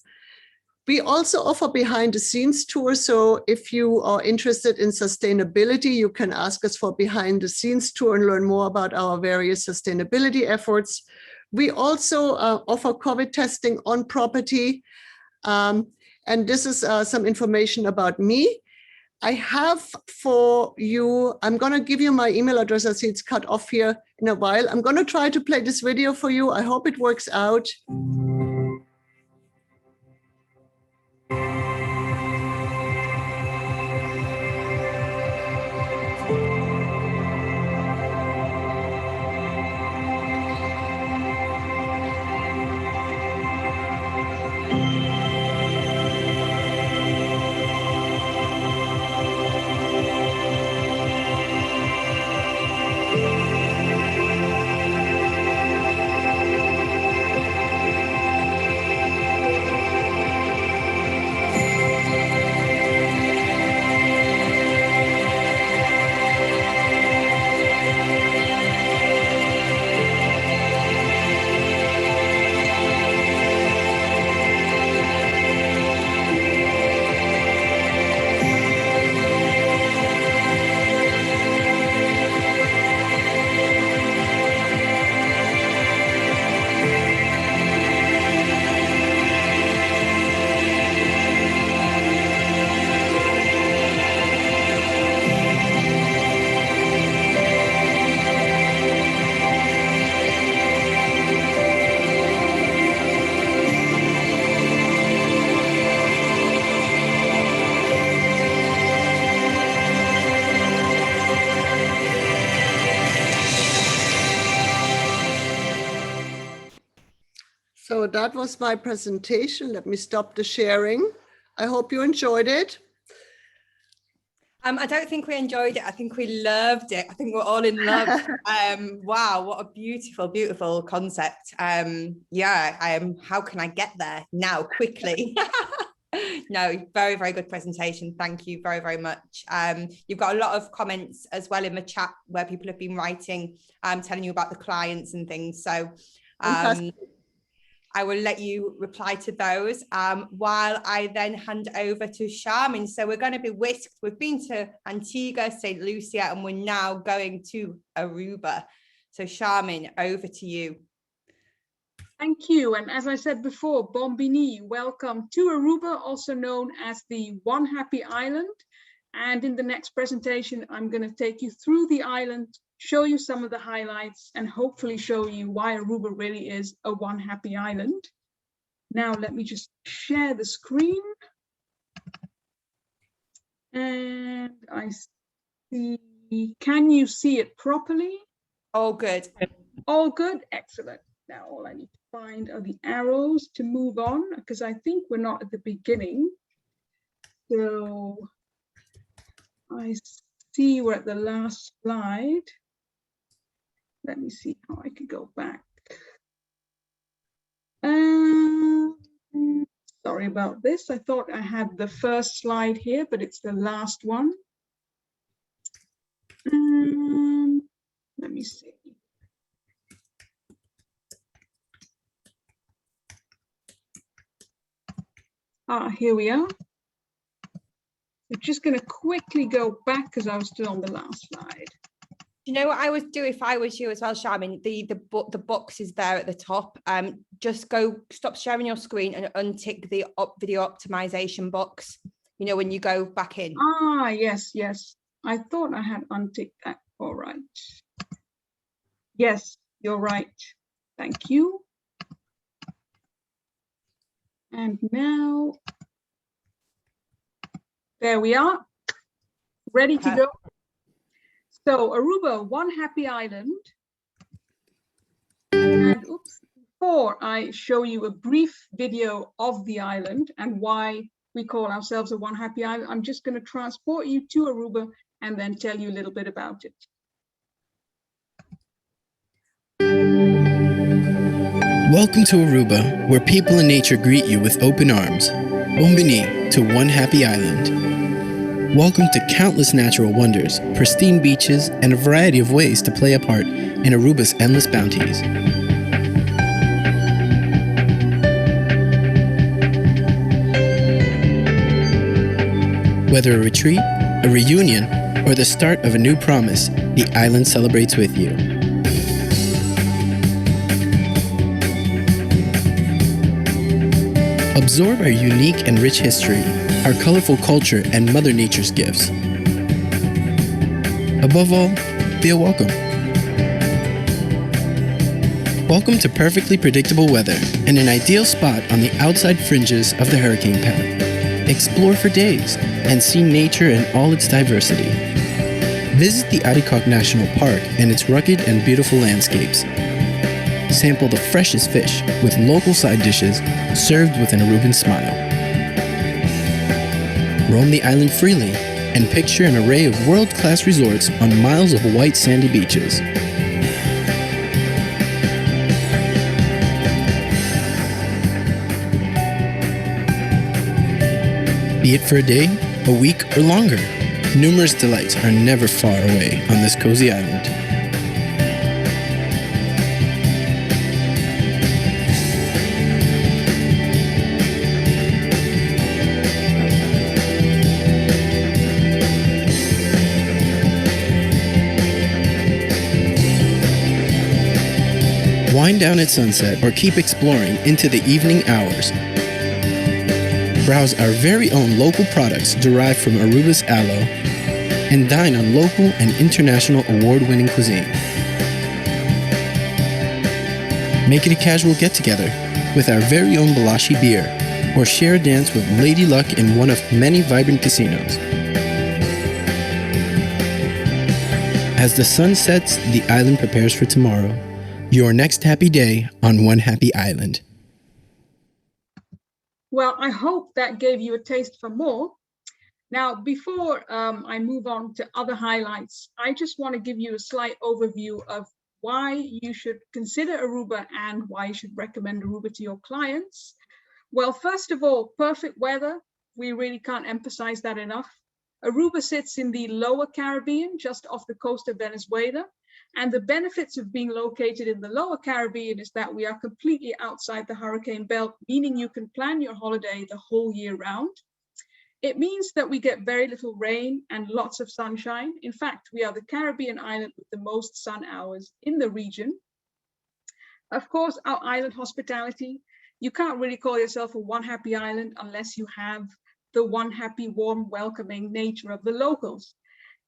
We also offer behind the scenes tours. So if you are interested in sustainability, you can ask us for behind the scenes tour and learn more about our various sustainability efforts. We also offer COVID testing on property. And this is some information about me. I have for you, I'm going to give you my email address. I see it's cut off here in a while. I'm going to try to play this video for you. I hope it works out. that was my presentation. Let me stop the sharing. I hope you enjoyed it.
I don't think we enjoyed it. I think we loved it. I think we're all in love. Wow, what a beautiful, beautiful concept. How can I get there now quickly? No, very, very good presentation. Thank you very, very much. You've got a lot of comments as well in the chat where people have been writing, telling you about the clients and things. So I will let you reply to those while I then hand over to Charmin. So we're going to be whisked. We've been to Antigua, St. Lucia, and we're now going to Aruba. So Charmin, over to you.
Thank you. And as I said before, Bombini, welcome to Aruba, also known as the One Happy Island. And in the next presentation, I'm going to take you through the island, show you some of the highlights, and hopefully show you why Aruba really is a one happy island. Now, let me just share the screen. And I see, can you see it properly?
All good.
All good, excellent. Now, all I need to find are the arrows to move on, because I think we're not at the beginning. So I see we're at the last slide. Let me see how I can go back. Sorry about this. I thought I had the first slide here, but it's the last one. Let me see. Here we are. I'm just going to quickly go back because I was still on the last slide.
You know what I would do if I was you as well, Charmin? The box is there at the top. Just stop sharing your screen and untick the video optimization box. You know, when you go back in.
Yes. I thought I had unticked that. All right. Yes, you're right. Thank you. And now, there we are, ready to go. So Aruba, one happy island. And before I show you a brief video of the island and why we call ourselves a one happy island, I'm just going to transport you to Aruba and then tell you a little bit about it.
Welcome to Aruba, where people and nature greet you with open arms. Bombini to one happy island. Welcome to countless natural wonders, pristine beaches, and a variety of ways to play a part in Aruba's endless bounties. Whether a retreat, a reunion, or the start of a new promise, the island celebrates with you. Absorb our unique and rich history, our colorful culture, and Mother Nature's gifts. Above all, feel welcome. Welcome to perfectly predictable weather and an ideal spot on the outside fringes of the hurricane path. Explore for days and see nature in all its diversity. Visit the Aricok National Park and its rugged and beautiful landscapes. Sample the freshest fish with local side dishes served with an Aruban smile. Roam the island freely and picture an array of world-class resorts on miles of white sandy beaches. Be it for a day, a week, or longer, numerous delights are never far away on this cozy island. Wind down at sunset or keep exploring into the evening hours. Browse our very own local products derived from Aruba's aloe and dine on local and international award-winning cuisine. Make it a casual get-together with our very own Balashi beer or share a dance with Lady Luck in one of many vibrant casinos. As the sun sets, the island prepares for tomorrow. Your next happy day on One Happy Island.
Well, I hope that gave you a taste for more. Now, before I move on to other highlights, I just want to give you a slight overview of why you should consider Aruba and why you should recommend Aruba to your clients. Well, first of all, perfect weather. We really can't emphasize that enough. Aruba sits in the lower Caribbean, just off the coast of Venezuela. And the benefits of being located in the lower Caribbean is that we are completely outside the hurricane belt, meaning you can plan your holiday the whole year round. It means that we get very little rain and lots of sunshine. In fact, we are the Caribbean island with the most sun hours in the region. Of course, our island hospitality, you can't really call yourself a one happy island unless you have the one happy, warm, welcoming nature of the locals.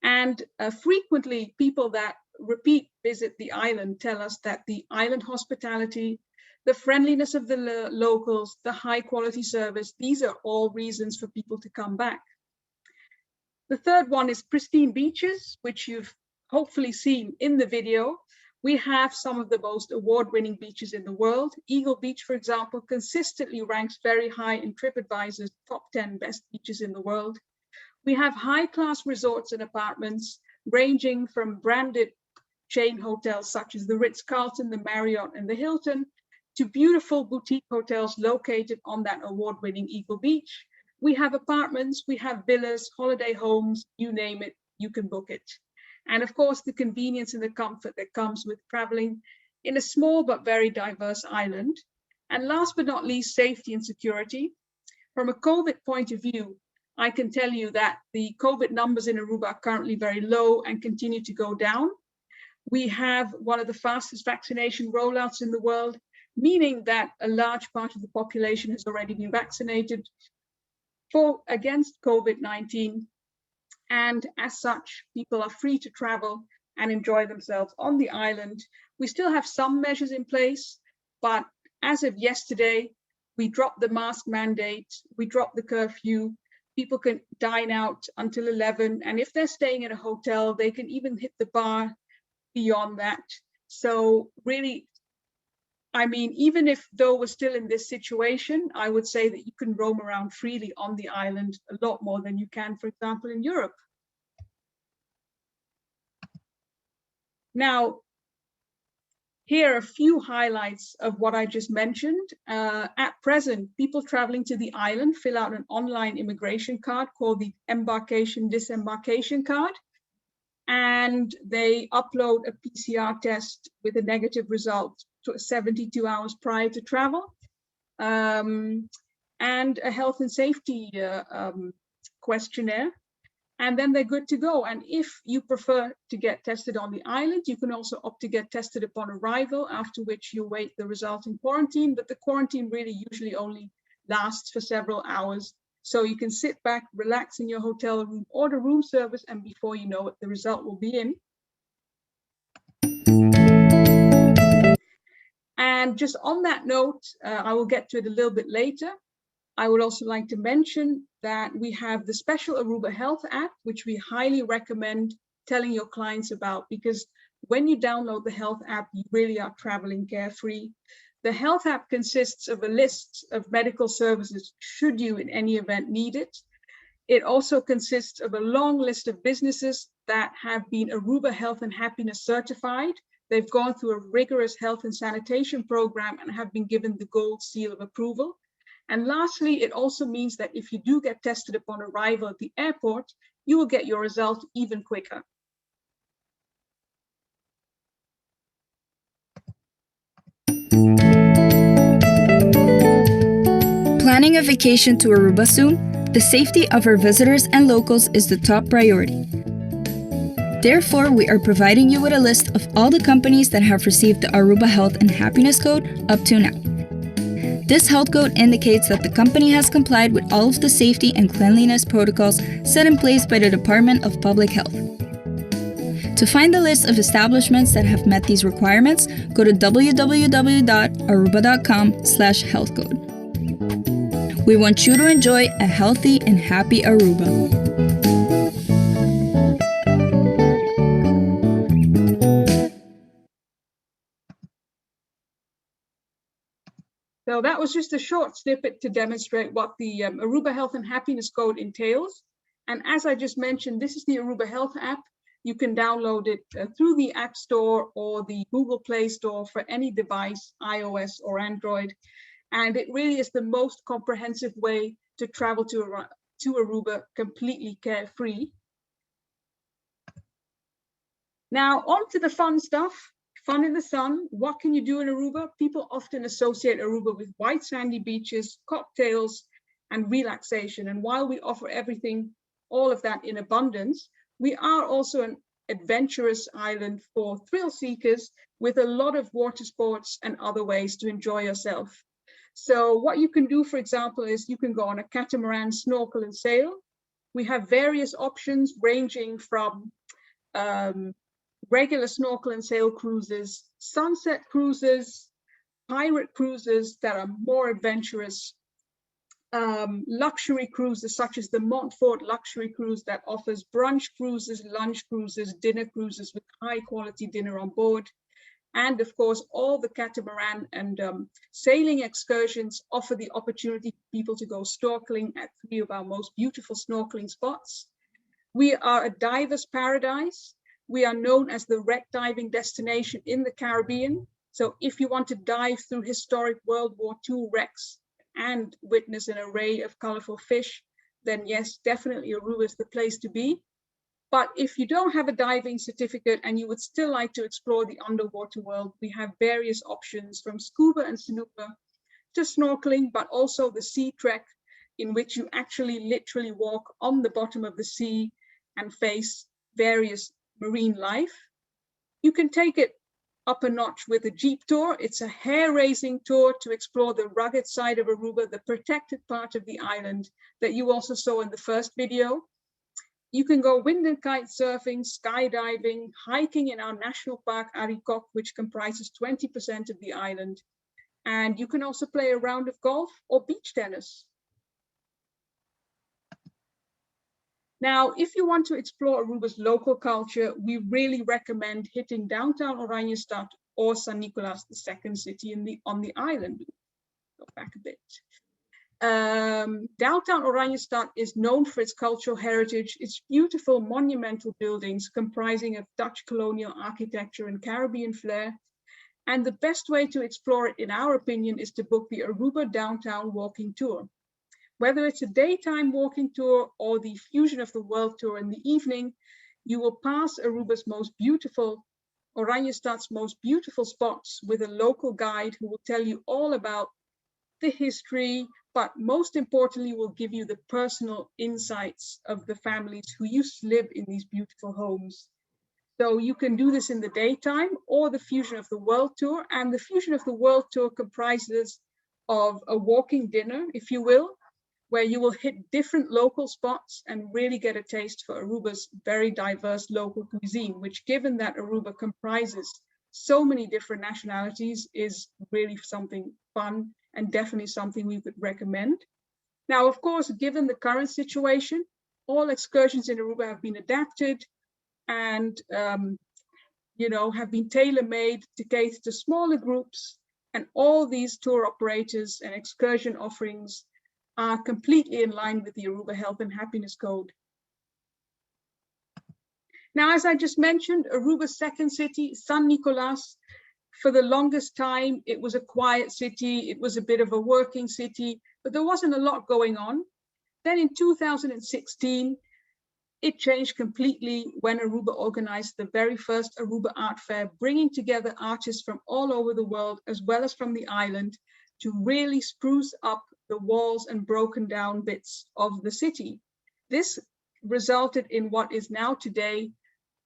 And frequently people that repeat visit the island tell us that the island hospitality, the friendliness of the locals, the high quality service, these are all reasons for people to come back. The third one is pristine beaches, which you've hopefully seen in the video. We have some of the most award-winning beaches in the world. Eagle Beach, for example, consistently ranks very high in TripAdvisor's top 10 best beaches in the world. We have high-class resorts and apartments ranging from branded chain hotels such as the Ritz-Carlton, the Marriott, and the Hilton, to beautiful boutique hotels located on that award-winning Eagle Beach. We have apartments, we have villas, holiday homes, you name it, you can book it. And of course, the convenience and the comfort that comes with traveling in a small but very diverse island. And last but not least, safety and security. From a COVID point of view, I can tell you that the COVID numbers in Aruba are currently very low and continue to go down. We have one of the fastest vaccination rollouts in the world, meaning that a large part of the population has already been vaccinated against COVID-19. And as such, people are free to travel and enjoy themselves on the island. We still have some measures in place, but as of yesterday, we dropped the mask mandate, we dropped the curfew. People can dine out until 11, and if they're staying in a hotel, they can even hit the bar beyond that. So really, I mean, even if though we're still in this situation, I would say that you can roam around freely on the island a lot more than you can, for example, in Europe. Now, here are a few highlights of what I just mentioned. At present, people traveling to the island fill out an online immigration card called the Embarkation Disembarkation Card. And they upload a PCR test with a negative result 72 hours prior to travel, and a health and safety questionnaire, and then they're good to go. And if you prefer to get tested on the island, you can also opt to get tested upon arrival, after which you wait the result in quarantine, but the quarantine really usually only lasts for several hours. So you can sit back, relax in your hotel room, order room service, and before you know it, the result will be in. And just on that note, I will get to it a little bit later. I would also like to mention that we have the special Aruba Health app, which we highly recommend telling your clients about, because when you download the health app, you really are traveling carefree. The health app consists of a list of medical services should you in any event need it. It also consists of a long list of businesses that have been Aruba Health and Happiness certified. They've gone through a rigorous health and sanitation program and have been given the gold seal of approval. And lastly, it also means that if you do get tested upon arrival at the airport, you will get your result even quicker.
Planning a vacation to Aruba soon, the safety of our visitors and locals is the top priority. Therefore, we are providing you with a list of all the companies that have received the Aruba Health and Happiness Code up to now. This health code indicates that the company has complied with all of the safety and cleanliness protocols set in place by the Department of Public Health. To find the list of establishments that have met these requirements, go to www.aruba.com/healthcode. We want you to enjoy a healthy and happy Aruba.
So that was just a short snippet to demonstrate what the Aruba Health and Happiness Code entails. And as I just mentioned, this is the Aruba Health app. You can download it through the App Store or the Google Play Store for any device, iOS or Android. And it really is the most comprehensive way to travel to Aruba completely carefree. Now on to the fun stuff. Fun in the sun. What can you do in Aruba? People often associate Aruba with white sandy beaches, cocktails, and relaxation. And while we offer everything, all of that in abundance, we are also an adventurous island for thrill seekers with a lot of water sports and other ways to enjoy yourself. So what you can do, for example, is you can go on a catamaran, snorkel and sail. We have various options ranging from regular snorkel and sail cruises, sunset cruises, pirate cruises that are more adventurous, luxury cruises such as the Montfort luxury cruise that offers brunch cruises, lunch cruises, dinner cruises with high quality dinner on board. And of course, all the catamaran and sailing excursions offer the opportunity for people to go snorkeling at 3 of our most beautiful snorkeling spots. We are a diver's paradise. We are known as the wreck diving destination in the Caribbean. So if you want to dive through historic World War II wrecks and witness an array of colorful fish, then yes, definitely Aruba is the place to be. But if you don't have a diving certificate and you would still like to explore the underwater world, we have various options from scuba and snorkeling to snorkeling, but also the sea trek, in which you actually literally walk on the bottom of the sea and face various marine life. You can take it up a notch with a jeep tour. It's a hair-raising tour to explore the rugged side of Aruba, the protected part of the island that you also saw in the first video. You can go wind and kite surfing, skydiving, hiking in our national park, Arikok, which comprises 20% of the island. And you can also play a round of golf or beach tennis. Now, if you want to explore Aruba's local culture, we really recommend hitting downtown Oranjestad or San Nicolas, the second city on the island. Go back a bit. Downtown Oranjestad is known for its cultural heritage, its beautiful monumental buildings comprising of Dutch colonial architecture and Caribbean flair. And the best way to explore it, in our opinion, is to book the Aruba Downtown Walking Tour. Whether it's a daytime walking tour or the Fusion of the World tour in the evening, you will pass Oranjestad's most beautiful spots with a local guide who will tell you all about the history, but most importantly will give you the personal insights of the families who used to live in these beautiful homes. So you can do this in the daytime or the Fusion of the World tour. And the Fusion of the World tour comprises of a walking dinner, if you will, where you will hit different local spots and really get a taste for Aruba's very diverse local cuisine, which, given that Aruba comprises so many different nationalities, is really something fun and definitely something we would recommend. Now, of course, given the current situation, all excursions in Aruba have been adapted and have been tailor-made to cater to smaller groups, and all these tour operators and excursion offerings are completely in line with the Aruba Health and Happiness Code. Now, as I just mentioned, Aruba's second city, San Nicolas, for the longest time, it was a quiet city. It was a bit of a working city, but there wasn't a lot going on. Then in 2016, it changed completely when Aruba organized the very first Aruba Art Fair, bringing together artists from all over the world, as well as from the island, to really spruce up the walls and broken down bits of the city. This resulted in what is now today,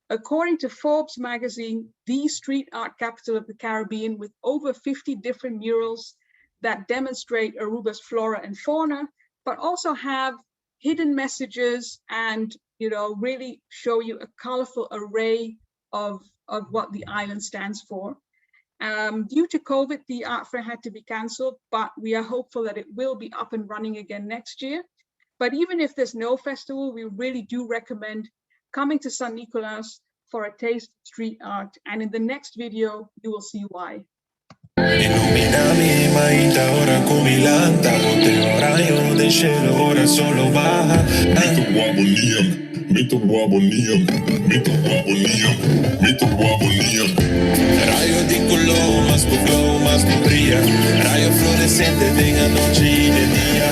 according to Forbes magazine, the street art capital of the Caribbean, with over 50 different murals that demonstrate Aruba's flora and fauna, but also have hidden messages and really show you a colorful array of what the island stands for. Due to COVID, the art fair had to be cancelled, but we are hopeful that it will be up and running again next year. But even if there's no festival, we really do recommend coming to San Nicolas for a taste of street art. And in the next video, you will see why.
Illuminami, maita ora come l'anta, te rayo del cielo ora solo baja. Mito guabo niam, rayo de color, más tu flow, más tu brilla, rayo fluorescente de noche y de día.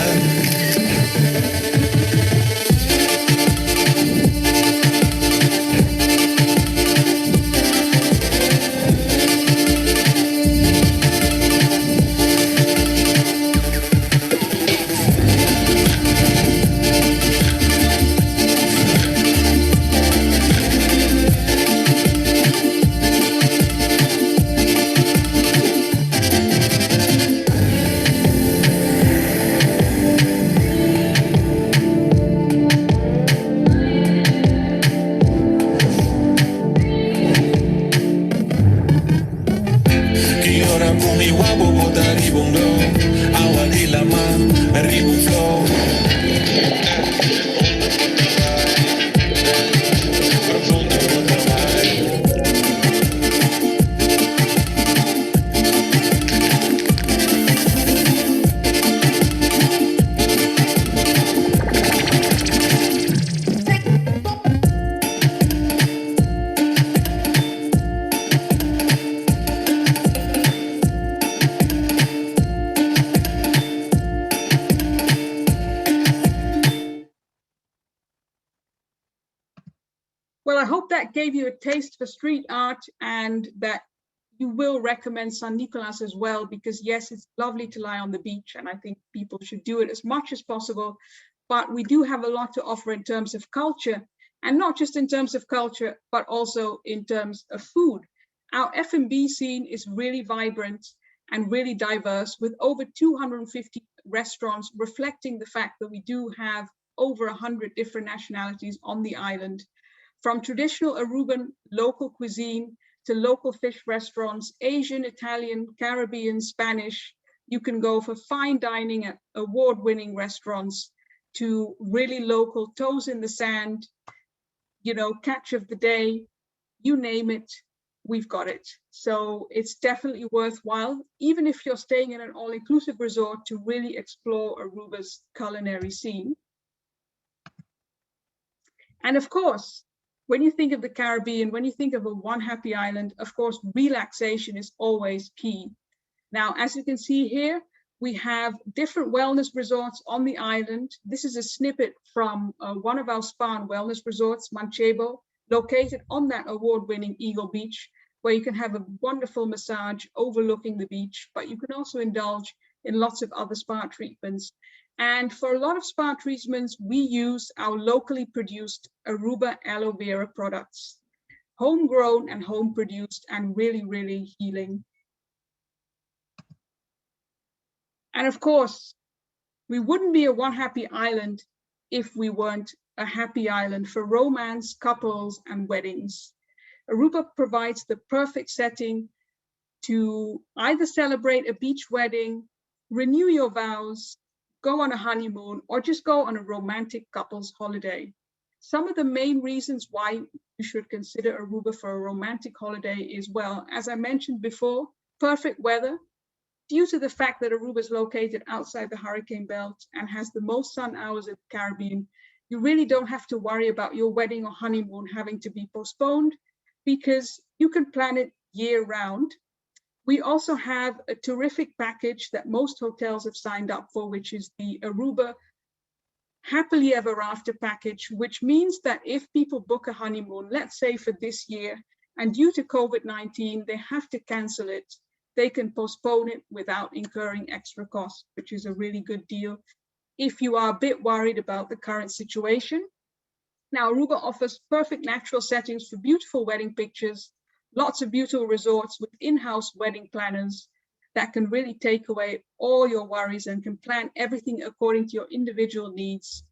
Well, I hope that gave you a taste for street art and that you will recommend San Nicolas as well, because yes, it's lovely to lie on the beach and I think people should do it as much as possible. But we do have a lot to offer in terms of culture, and not just in terms of culture, but also in terms of food. Our F&B scene is really vibrant and really diverse, with over 250 restaurants, reflecting the fact that we do have over 100 different nationalities on the island. From traditional Aruban local cuisine to local fish restaurants, Asian, Italian, Caribbean, Spanish. You can go for fine dining at award-winning restaurants to really local toes in the sand, you know, catch of the day, you name it, we've got it. So it's definitely worthwhile, even if you're staying in an all-inclusive resort, to really explore Aruba's culinary scene. And of course, when you think of the Caribbean, when you think of a one happy island, of course, relaxation is always key. Now, as you can see here, we have different wellness resorts on the island. This is a snippet from one of our spa and wellness resorts, Manchego, located on that award-winning Eagle Beach, where you can have a wonderful massage overlooking the beach, but you can also indulge in lots of other spa treatments. And for a lot of spa treatments, we use our locally produced Aruba aloe vera products, homegrown and home produced and really, really healing. And of course, we wouldn't be a one happy island if we weren't a happy island for romance, couples, and weddings. Aruba provides the perfect setting to either celebrate a beach wedding, renew your vows, go on a honeymoon, or just go on a romantic couples holiday. Some of the main reasons why you should consider Aruba for a romantic holiday is, well, as I mentioned before, perfect weather. Due to the fact that Aruba is located outside the hurricane belt and has the most sun hours in the Caribbean, you really don't have to worry about your wedding or honeymoon having to be postponed, because you can plan it year round. We also have a terrific package that most hotels have signed up for, which is the Aruba Happily Ever After package, which means that if people book a honeymoon, let's say for this year, and due to COVID-19, they have to cancel it, they can postpone it without incurring extra costs, which is a really good deal if you are a bit worried about the current situation. Now, Aruba offers perfect natural settings for beautiful wedding pictures, lots of beautiful resorts with in-house wedding planners that can really take away all your worries and can plan everything according to your individual needs.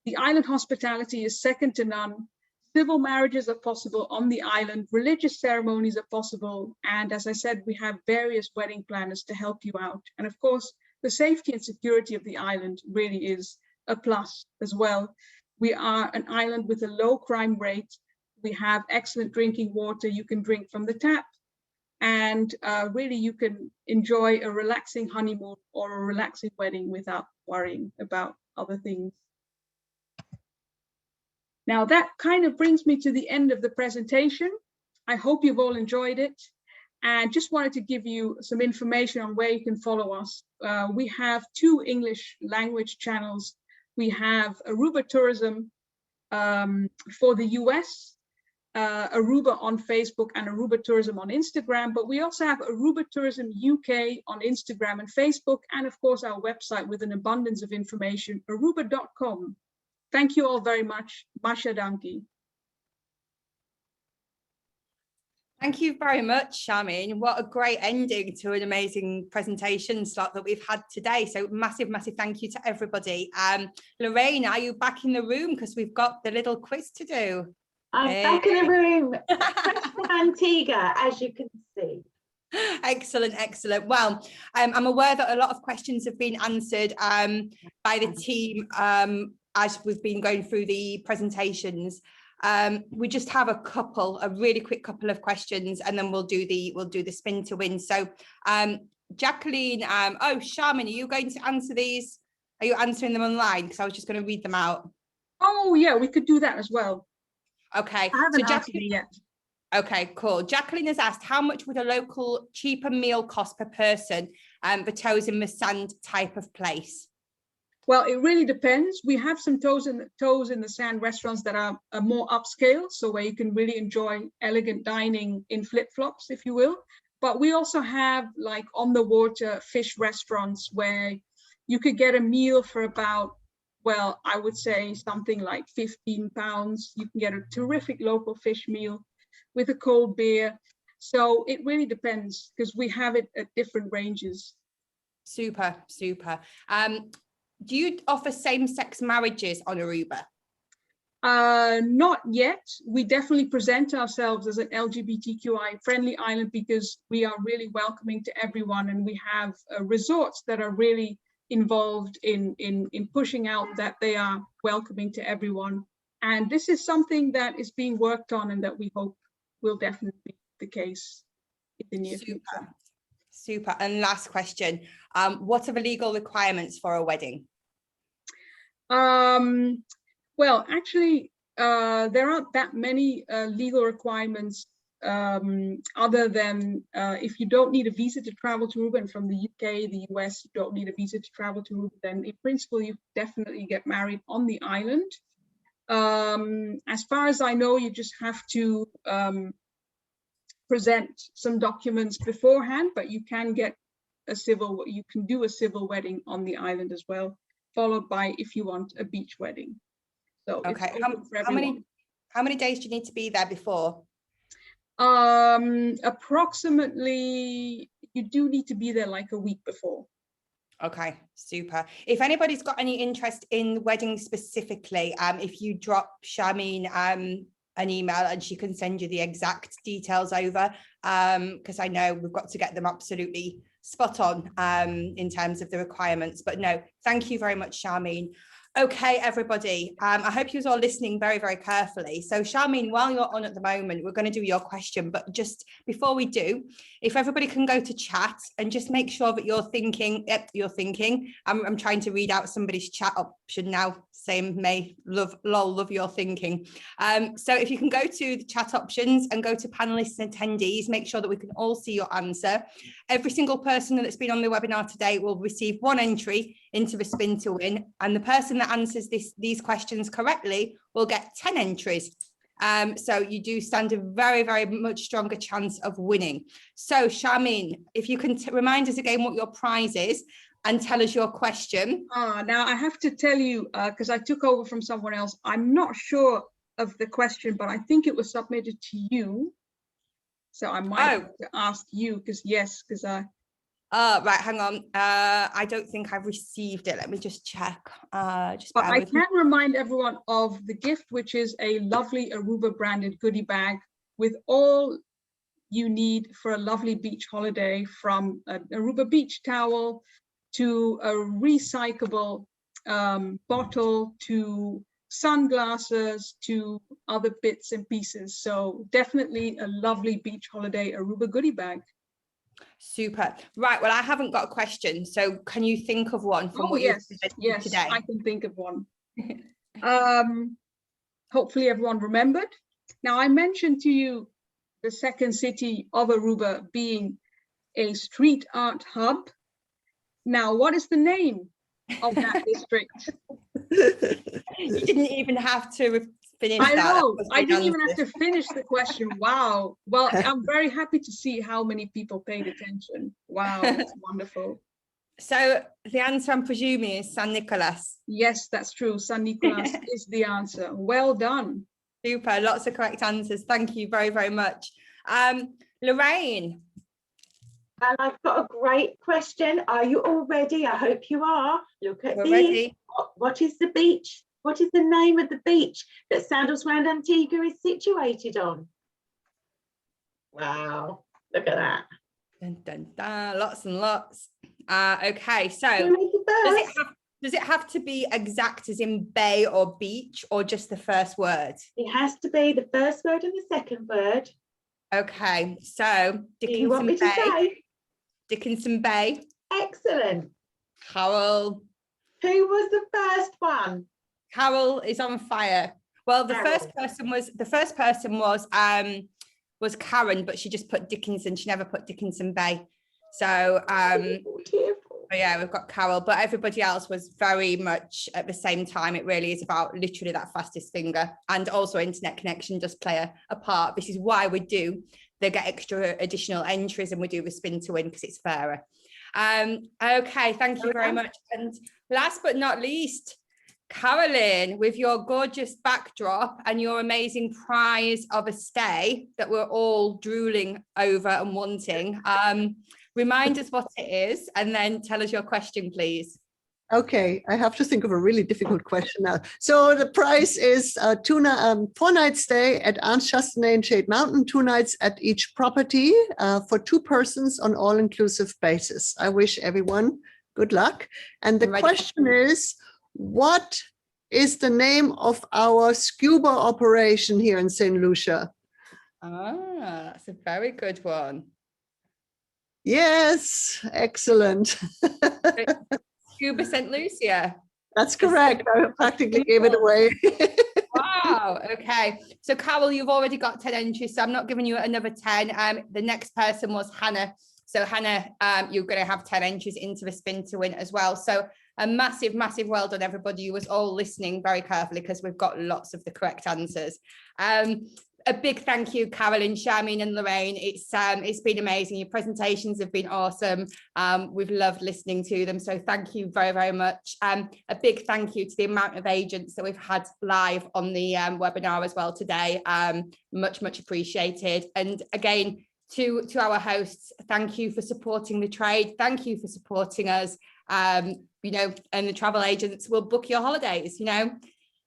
The island hospitality is second to none. Civil marriages are possible on the island, religious ceremonies are possible, and as I said, we have various wedding planners to help you out. And of course, the safety and security of the island really is a plus as well. We are an island with a low crime rate. We have excellent drinking water you can drink from the tap. And really you can enjoy a relaxing honeymoon or a relaxing wedding without worrying about other things. Now that kind of brings me to the end of the presentation. I hope you've all enjoyed it, and just wanted to give you some information on where you can follow us. We have 2 English language channels. We have Aruba Tourism for the US, Aruba on Facebook, and Aruba Tourism on Instagram, but we also have Aruba Tourism UK on Instagram and Facebook, and of course our website with an abundance of information, aruba.com. Thank you all very much. Masha danki.
Thank you very much, Charmaine. What a great ending to an amazing presentation slot that we've had today. So massive, massive thank you to everybody. Lorraine, are you back in the room? Because we've got the little quiz to do.
I'm back in the room. From Antigua, as you can see.
Excellent, excellent. Well, I'm aware that a lot of questions have been answered by the team as we've been going through the presentations. We just have a really quick couple of questions, and then we'll do the spin to win. So Jacqueline, Charmaine, are you going to answer these? Are you answering them online? Because I was just going to read them out.
Oh yeah, we could do that as well.
Okay.
I haven't answered it yet.
Okay, cool. Jacqueline has asked, how much would a local cheaper meal cost per person for toes in the sand type of place?
Well, it really depends. We have some toes in the sand restaurants that are more upscale, so where you can really enjoy elegant dining in flip-flops, if you will. But we also have like on the water fish restaurants where you could get a meal for about, well, I would say something like £15. You can get a terrific local fish meal with a cold beer. So it really depends, because we have it at different ranges.
Super, super. Do you offer same-sex marriages on Aruba?
Not yet. We definitely present ourselves as an LGBTQI friendly island because we are really welcoming to everyone, and we have resorts that are really involved in pushing out that they are welcoming to everyone. And this is something that is being worked on and that we hope will definitely be the case in the near future.
Super. And last question, what are the legal requirements for a wedding?
Well, actually, there aren't that many legal requirements other than if you don't need a visa to travel to Aruba, and from the UK, the US, you don't need a visa to travel to Aruba, then in principle, you definitely get married on the island. As far as I know, you just have to present some documents beforehand, but you can get you can do a civil wedding on the island as well, followed by, if you want, a beach wedding. So
okay, how many days do you need to be there before?
Approximately, you do need to be there like a week before.
Okay, super. If anybody's got any interest in weddings specifically, if you drop Charmaine an email and she can send you the exact details over, because I know we've got to get them absolutely spot on in terms of the requirements. But no, thank you very much, Charmaine. Okay, everybody, I hope you're all listening very, very carefully. So Charmaine, while you're on at the moment, we're going to do your question, but just before we do, if everybody can go to chat and just make sure that you're thinking, I'm trying to read out somebody's chat option now, saying may love your thinking. So if you can go to the chat options and go to panelists and attendees, make sure that we can all see your answer. Every single person that's been on the webinar today will receive 1 entry into the spin to win, and the person that answers these questions correctly will get 10 entries. So you do stand a very, very much stronger chance of winning. So Charmaine, if you can remind us again what your prize is and tell us your question.
Now I have to tell you, because I took over from someone else, I'm not sure of the question, but I think it was submitted to you. So I might have to ask you, because I...
right, hang on. I don't think I've received it. Let me just check. But
I can remind everyone of the gift, which is a lovely Aruba branded goodie bag with all you need for a lovely beach holiday, from an Aruba beach towel to a recyclable bottle to sunglasses to other bits and pieces. So definitely a lovely beach holiday Aruba goodie bag.
Super. Right. Well, I haven't got a question. So can you think of one from
Oh,
what
yes,
you've presented
yes,
today?
I can think of one. Hopefully everyone remembered. Now, I mentioned to you the second city of Aruba being a street art hub. Now, what is the name of that district?
You didn't even have to finish
I
that.
know,
That was
I
the
didn't even have
answer.
to finish the question. Wow. Well, I'm very happy to see how many people paid attention. Wow, that's wonderful.
So the answer, I'm presuming, is San Nicolas.
Yes, that's true. San Nicolas is the answer. Well done.
Super. Lots of correct answers. Thank you very, very much. Lorraine.
And I've got a great question. Are you all ready? I hope you are. Look at
We're
these.
ready.
What is the beach? What is the name of the beach that Sandals Grande Antigua is situated on? Wow, look at that.
Dun, dun, dun. Lots and lots. Okay, so
Who is the first?
does it have to be exact as in bay or beach, or just the first word?
It has to be the first word and the second word.
Okay, so
Do you want me to say?
Dickinson Bay.
Excellent.
Carol.
Who was the first one?
Carol is on fire. Well, the
Carol.
first person was Karen, but she just put Dickinson. She never put Dickinson Bay. So yeah, we've got Carol, but everybody else was very much at the same time. It really is about literally that fastest finger, and also internet connection does play a part. This is why we do they get extra additional entries, and we do the spin to win because it's fairer. Okay, thank you very much. And last but not least, Carolyn, with your gorgeous backdrop and your amazing prize of a stay that we're all drooling over and wanting, remind us what it is and then tell us your question, please.
Okay, I have to think of a really difficult question now. So the price is 4-night stay at Anse Chastanet Jade Mountain, 2 nights at each property for 2 persons on all-inclusive basis. I wish everyone good luck. And the question is, what is the name of our scuba operation here in St. Lucia?
Ah, that's a very good one.
Yes, excellent.
Scuba St. Lucia.
That's correct. I practically gave it away.
Wow. Okay. So Carol, you've already got 10 entries, so I'm not giving you another 10. The next person was Hannah. So Hannah, you're going to have 10 entries into the spin to win as well. So a massive, massive well done, everybody. You was all listening very carefully because we've got lots of the correct answers. A big thank you, Carolyn, Charmaine and Lorraine. It's been amazing. Your presentations have been awesome. We've loved listening to them. So thank you very, very much. A big thank you to the amount of agents that we've had live on the webinar as well today. Much, much appreciated. And again, to our hosts, thank you for supporting the trade. Thank you for supporting us. You know, and the travel agents will book your holidays, you know.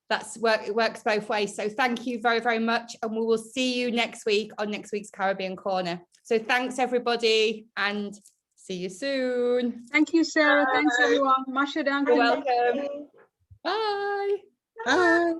It works both ways. So thank you very, very much. And we will see you next week on next week's Caribbean Corner. So thanks, everybody, and see you soon.
Thank you, Sarah. Thanks, everyone. Masha, dank.
You're welcome. Bye.
Bye.